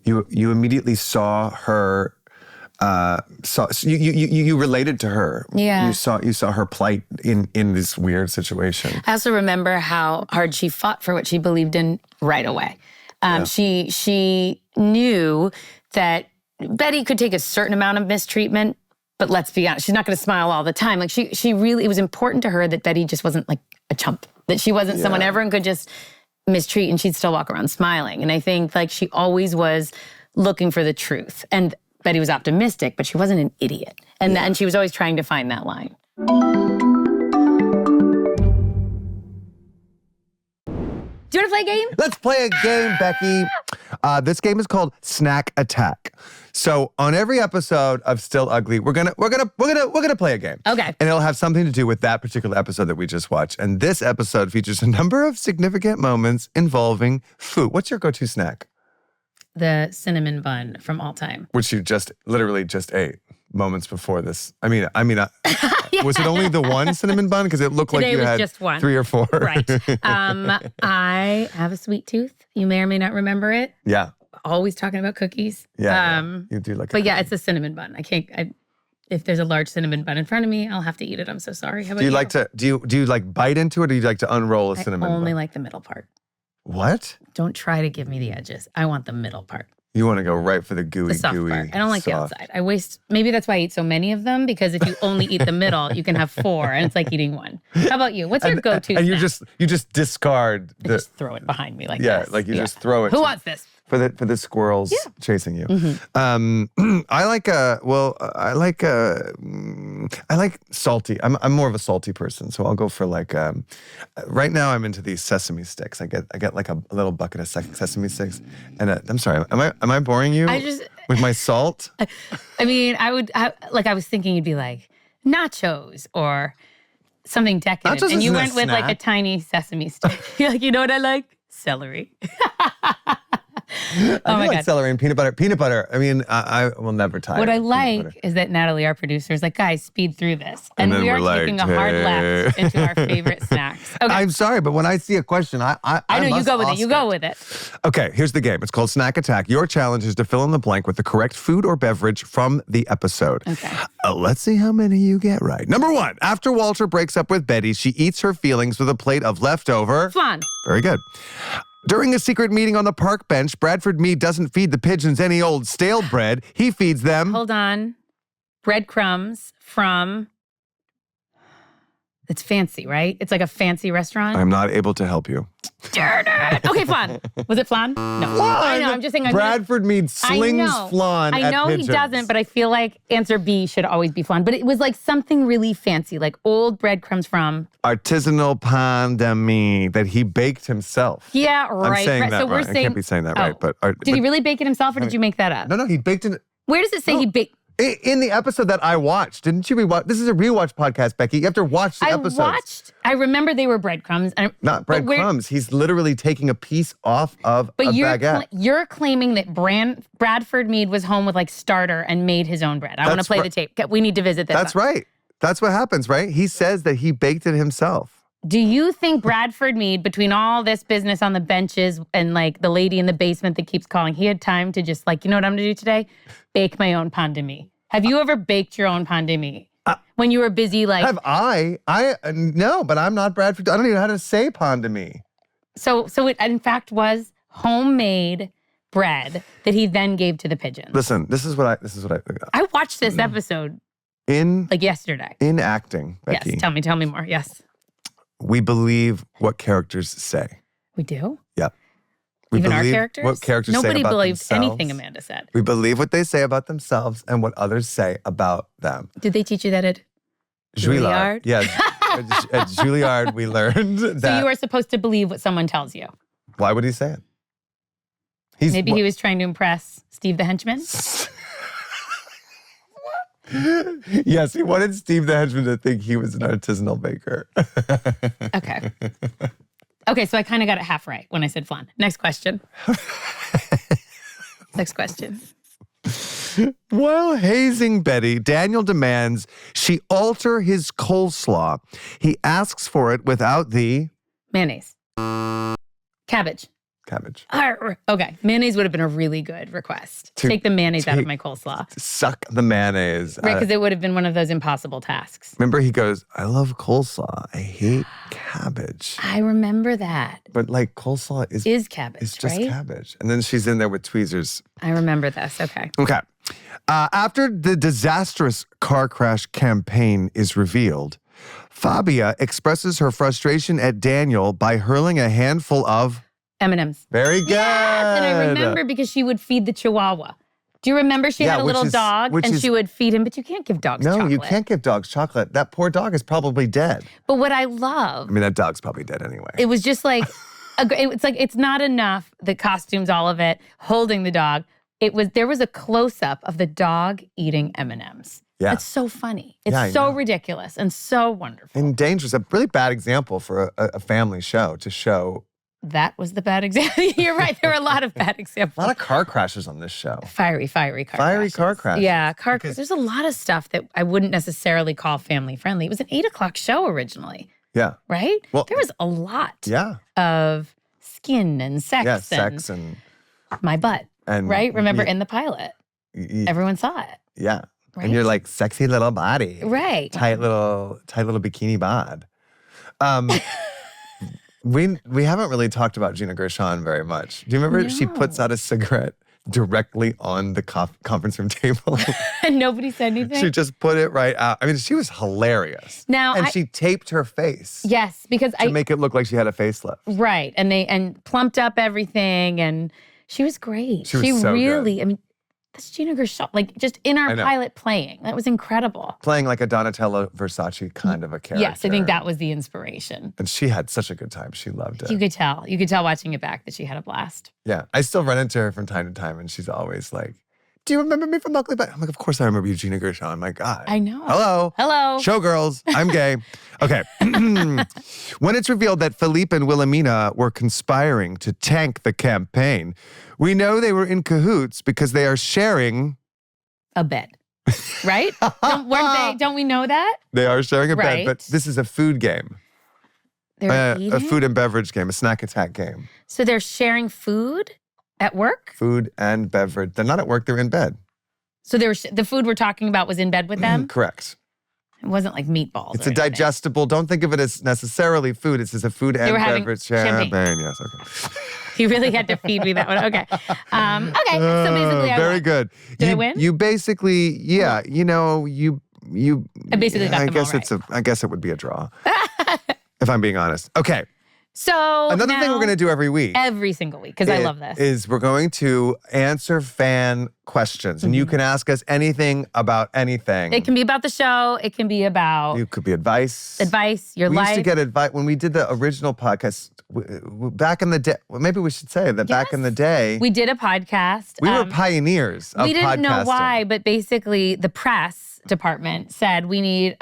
A: you immediately saw her. You related to her.
B: Yeah.
A: You saw her plight in this weird situation.
B: I also remember how hard she fought for what she believed in right away. She knew that Betty could take a certain amount of mistreatment, but let's be honest, she's not going to smile all the time. Like she really, it was important to her that Betty just wasn't like a chump, that she wasn't someone everyone could just mistreat and she'd still walk around smiling. And I think like she always was looking for the truth. And Betty was optimistic, but she wasn't an idiot. And she was always trying to find that line. Do you want to play a game?
A: Let's play a game, Becki. This game is called Snack Attack. So on every episode of Still Ugly, we're gonna play a game.
B: Okay.
A: And it'll have something to do with that particular episode that we just watched. And this episode features a number of significant moments involving food. What's your go-to snack?
B: The cinnamon bun from All Time.
A: Which you literally just ate moments before this. I mean, was it only the one cinnamon bun? Because it looked
B: Today
A: like you had
B: just one.
A: 3 or 4.
B: Right. I have a sweet tooth. You may or may not remember it.
A: Yeah.
B: Always talking about cookies.
A: Yeah. You do like.
B: But yeah, it's a cinnamon bun. I can't. If there's a large cinnamon bun in front of me, I'll have to eat it. I'm so sorry. How about you?
A: Do you like bite into it, or do you like to unroll a cinnamon bun?
B: I only like the middle part.
A: What?
B: Don't try to give me the edges. I want the middle part.
A: You want to go right for the gooey,
B: the soft
A: gooey.
B: Part. I don't like
A: soft.
B: the outside. Maybe that's why I eat so many of them, because if you only eat the middle, you can have 4, and it's like eating 1. How about you? What's your go-to
A: And
B: snack?
A: you just discard
B: I just throw it behind me like this.
A: Yeah, like you just throw it.
B: Who wants this?
A: For the squirrels chasing you.
B: Mm-hmm.
A: I like salty. I'm more of a salty person, so I'll go for like. Right now, I'm into these sesame sticks. I get like a little bucket of sesame sticks, and I'm sorry. Am I boring you with my salt?
B: I mean, I was thinking you'd be like nachos or something decadent,
A: Nachos
B: and you
A: isn't a
B: went with like a
A: snack.
B: tiny sesame stick. You're like, you know what I like? Celery.
A: I do like celery and peanut butter. Peanut butter. I mean, I will never tire.
B: What I like is that Natalie, our producer, is like, guys, speed through this. And we are taking a hard left into our favorite snacks. Okay.
A: I'm sorry, but when I see a question, I
B: know, you go with
A: ask
B: it. You go with it.
A: Okay, here's the game. It's called Snack Attack. Your challenge is to fill in the blank with the correct food or beverage from the episode.
B: Okay.
A: Let's see how many you get right. Number 1, after Walter breaks up with Betty, she eats her feelings with a plate of leftover.
B: Flan.
A: Very good. During a secret meeting on the park bench, Bradford Meade doesn't feed the pigeons any old stale bread. He feeds them...
B: Hold on. Breadcrumbs from... It's fancy, right? It's like a fancy restaurant.
A: I'm not able to help you.
B: Darn it. Okay, flan. Was it flan? No.
A: Flan.
B: I know, I'm just saying.
A: Bradford Meade slings flan
B: I know
A: at
B: he
A: pigeons.
B: doesn't, but I feel like answer B should always be flan. But it was like something really fancy, like old breadcrumbs from...
A: Artisanal pan de mie that he baked himself.
B: Yeah, right.
A: I'm saying that
B: so
A: right.
B: we're saying,
A: I can't be saying that right. But
B: did he really bake it himself, or did you make that up?
A: No, he baked it.
B: Where does it say he baked?
A: In the episode that I watched, didn't you rewatch? This is a rewatch podcast, Becki. You have to watch the episodes.
B: I remember they were breadcrumbs.
A: Not breadcrumbs. He's literally taking a piece off of a baguette.
B: You're claiming that Bradford Meade was home with like starter and made his own bread. I want to play the tape. We need to visit this.
A: That's right. That's what happens, right? He says that he baked it himself.
B: Do you think Bradford Meade, between all this business on the benches and like the lady in the basement that keeps calling, he had time to just like, you know what I'm gonna do today? Bake my own pain de mie. Have you ever baked your own pain de mie? When you were busy like...
A: Have I? No, but I'm not Bradford. I don't even know how to say pain de mie.
B: So it in fact was homemade bread that he then gave to the pigeons.
A: Listen, this is what I
B: I watched this episode like yesterday.
A: In acting, Becki.
B: Yes, tell me more. Yes.
A: We believe what characters say.
B: We do?
A: Yep.
B: Even our characters?
A: What characters
B: Nobody
A: say about
B: believes
A: themselves.
B: anything Amanda said.
A: We believe what they say about themselves and what others say about them.
B: Did they teach you that at
A: Juilliard? Yeah. At Juilliard, we learned that.
B: So you are supposed to believe what someone tells you.
A: Why would he say it?
B: Maybe he was trying to impress Steve the henchman?
A: Yes, he wanted Steve the henchman to think he was an artisanal baker.
B: Okay, so I kind of got it half right when I said flan. Next question. Next question.
A: While hazing Betty, Daniel demands she alter his coleslaw. He asks for it without the...
B: Mayonnaise. Cabbage. Okay, mayonnaise would have been a really good request. Take the mayonnaise out of my coleslaw.
A: Suck the mayonnaise.
B: Right, because it would have been one of those impossible tasks.
A: Remember, he goes, I love coleslaw. I hate cabbage.
B: I remember that.
A: But like coleslaw
B: is cabbage,
A: It's just
B: right?
A: cabbage. And then she's in there with tweezers.
B: I remember this, okay.
A: Okay. After the disastrous car crash campaign is revealed, Fabia expresses her frustration at Daniel by hurling a handful of...
B: M&Ms.
A: Very good.
B: Yes, and I remember because she would feed the Chihuahua. Do you remember she had a little dog and she would feed him, but you can't give dogs chocolate.
A: No, you can't give dogs chocolate. That poor dog is probably dead.
B: But what I love...
A: I mean, that dog's probably dead anyway.
B: It was just like, it's not enough, the costumes, all of it, holding the dog. There was a close-up of the dog eating M&Ms.
A: Yeah.
B: It's so funny. It's so ridiculous and so wonderful.
A: And dangerous. A really bad example for a family show to show...
B: That was the bad example. You're right. There were a lot of bad examples.
A: A lot of car crashes on this show.
B: Fiery car crashes. Yeah, there's a lot of stuff that I wouldn't necessarily call family friendly. It was an 8:00 show originally.
A: Yeah.
B: Right?
A: Well,
B: there was a lot of skin and sex.
A: Yeah, sex and
B: my butt.
A: And
B: right? Remember in the pilot, everyone saw it.
A: Yeah.
B: Right?
A: And you're like, sexy little body.
B: Right.
A: Tight little bikini bod. We haven't really talked about Gina Gershon very much. Do you remember she puts out a cigarette directly on the conference room table?
B: And nobody said anything?
A: She just put it right out. I mean, she was hilarious. And she taped her face.
B: Yes, because
A: to make it look like she had a facelift.
B: Right. And plumped up everything, and she was great.
A: She was so
B: really
A: good.
B: I mean, that's Gina Gershon, like just in our pilot playing. That was incredible.
A: Playing like a Donatella Versace kind of a character.
B: Yes, I think that was the inspiration.
A: And she had such a good time. She loved it.
B: You could tell watching it back that she had a blast.
A: Yeah. I still run into her from time to time, and she's always like, do you remember me from Buckley? I'm like, of course I remember you, Gina Gershon. My God.
B: I know.
A: Hello. Showgirls. I'm gay. Okay. When it's revealed that Philippe and Wilhelmina were conspiring to tank the campaign, we know they were in cahoots because they are sharing
B: a bed. Right? Don't we know that?
A: They are sharing a bed, but this is a food game.
B: They're eating?
A: A food and beverage game, a snack attack game.
B: So they're sharing food at work?
A: Food and beverage. They're not at work, they're in bed.
B: So the food we're talking about was in bed with them?
A: Correct.
B: It wasn't like meatballs.
A: It's a digestible. Don't think of it as necessarily food. It's just a food and beverage champagne. Yes, okay.
B: You really had to feed me that one. Okay. Okay. So basically,
A: very good.
B: Did I win?
A: You basically, yeah. You know, you.
B: I basically got them all right.
A: I guess it would be a draw. If I'm being honest. Okay.
B: So
A: another thing we're going to do every week.
B: Every single week, because I love this.
A: Is we're going to answer fan questions. And you can ask us anything about anything.
B: It can be about the show. It can be about...
A: It could be advice.
B: Your life.
A: We used to get advice. When we did the original podcast, back in the day, well, maybe we should say that back in the day...
B: We did a podcast.
A: We were pioneers of podcasting.
B: We didn't know why, but basically the press department said we need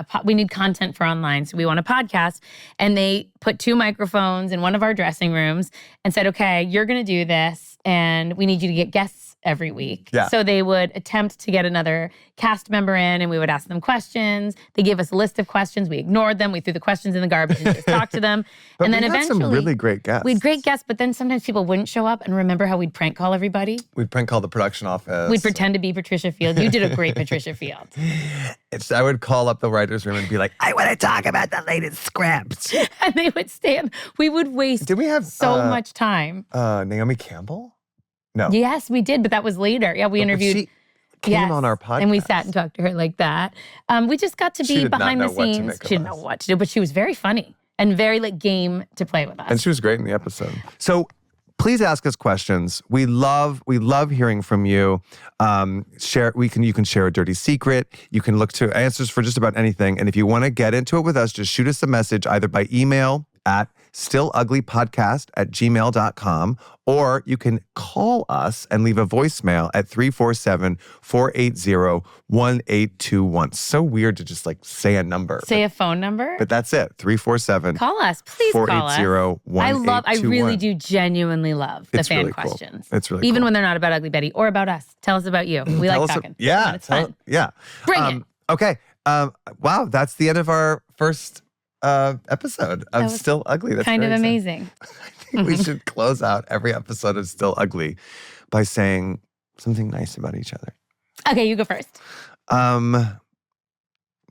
B: content for online, so we want a podcast. And they put 2 microphones in one of our dressing rooms and said, okay, you're going to do this, and we need you to get guests every week.
A: Yeah.
B: So they would attempt to get another cast member in and we would ask them questions. They gave us a list of questions. We ignored them. We threw the questions in the garbage and just talked to them.
A: But
B: and then
A: we had
B: eventually
A: some really great guests.
B: We had great guests, but then sometimes people wouldn't show up. And remember how we'd prank call everybody?
A: We'd prank call the production office.
B: We'd pretend to be Patricia Field. You did a great Patricia Field.
A: I would call up the writer's room and be like, I want to talk about the latest script.
B: And they would stand. We would waste
A: Did we have
B: so much time.
A: Naomi Campbell? No.
B: Yes, we did, but that was later. Yeah, we interviewed.
A: She came on our podcast.
B: And we sat and talked to her like that. We just got to be behind the scenes. She didn't know what to do, but she was very funny and very game to play with us.
A: And she was great in the episode. So please ask us questions. We love hearing from you. You can share a dirty secret. You can look to answers for just about anything. And if you want to get into it with us, just shoot us a message either by email at stilluglypodcast@gmail.com, or you can call us and leave a voicemail at 347-480-1821. So weird to just say a number.
B: Say a phone number.
A: But that's it. 347.
B: Call us. Please call us.
A: 480-1821.
B: I really do genuinely love the fan
A: really
B: questions.
A: Cool. It's really
B: Even
A: cool.
B: when they're not about Ugly Betty or about us. Tell us about you. We like talking. It's fun.
A: Yeah.
B: Bring it.
A: Okay. Wow. That's the end of our first episode of Still Ugly. That's
B: kind of
A: very
B: amazing.
A: I think we should close out every episode of Still Ugly by saying something nice about each other.
B: Okay, you go first.
A: I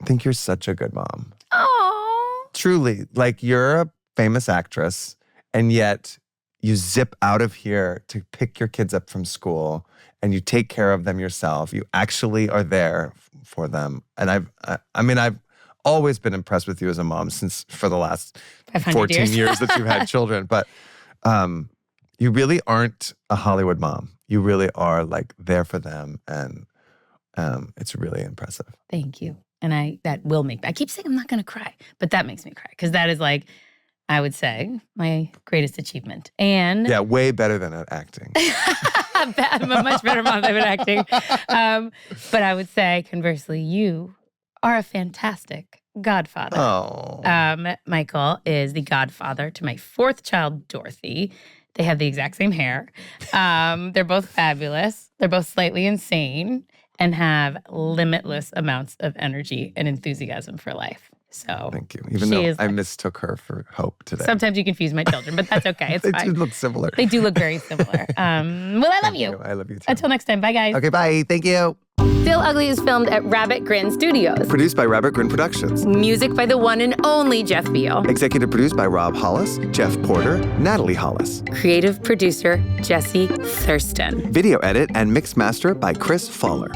A: think you're such a good mom.
B: Oh.
A: Truly. You're a famous actress, and yet you zip out of here to pick your kids up from school, and you take care of them yourself. You actually are there for them. And I've always been impressed with you as a mom for the last 14 years that you've had children. But you really aren't a Hollywood mom. You really are there for them. And it's really impressive.
B: Thank you. And I keep saying I'm not going to cry, but that makes me cry. Because that is I would say, my greatest achievement. And
A: yeah, way better than at acting.
B: I'm a much better mom than at acting. But I would say, conversely, you are a fantastic godfather.
A: Oh.
B: Michael is the godfather to my fourth child, Dorothy. They have the exact same hair. They're both fabulous. They're both slightly insane and have limitless amounts of energy and enthusiasm for life. So
A: thank you. Even though I mistook her for Hope today.
B: Sometimes you confuse my children, but that's okay. It's fine.
A: They do look similar.
B: They do look very similar. Well, I love you.
A: I love you too.
B: Until next time. Bye, guys.
A: Okay, bye. Thank you.
B: Still Ugly is filmed at Rabbit Grin Studios.
A: Produced by Rabbit Grin Productions.
B: Music by the one and only Jeff Beal.
A: Executive produced by Rob Hollis, Jeff Porter, Natalie Hollis.
B: Creative producer, Jesse Thurston.
A: Video edit and mix master by Chris Faller.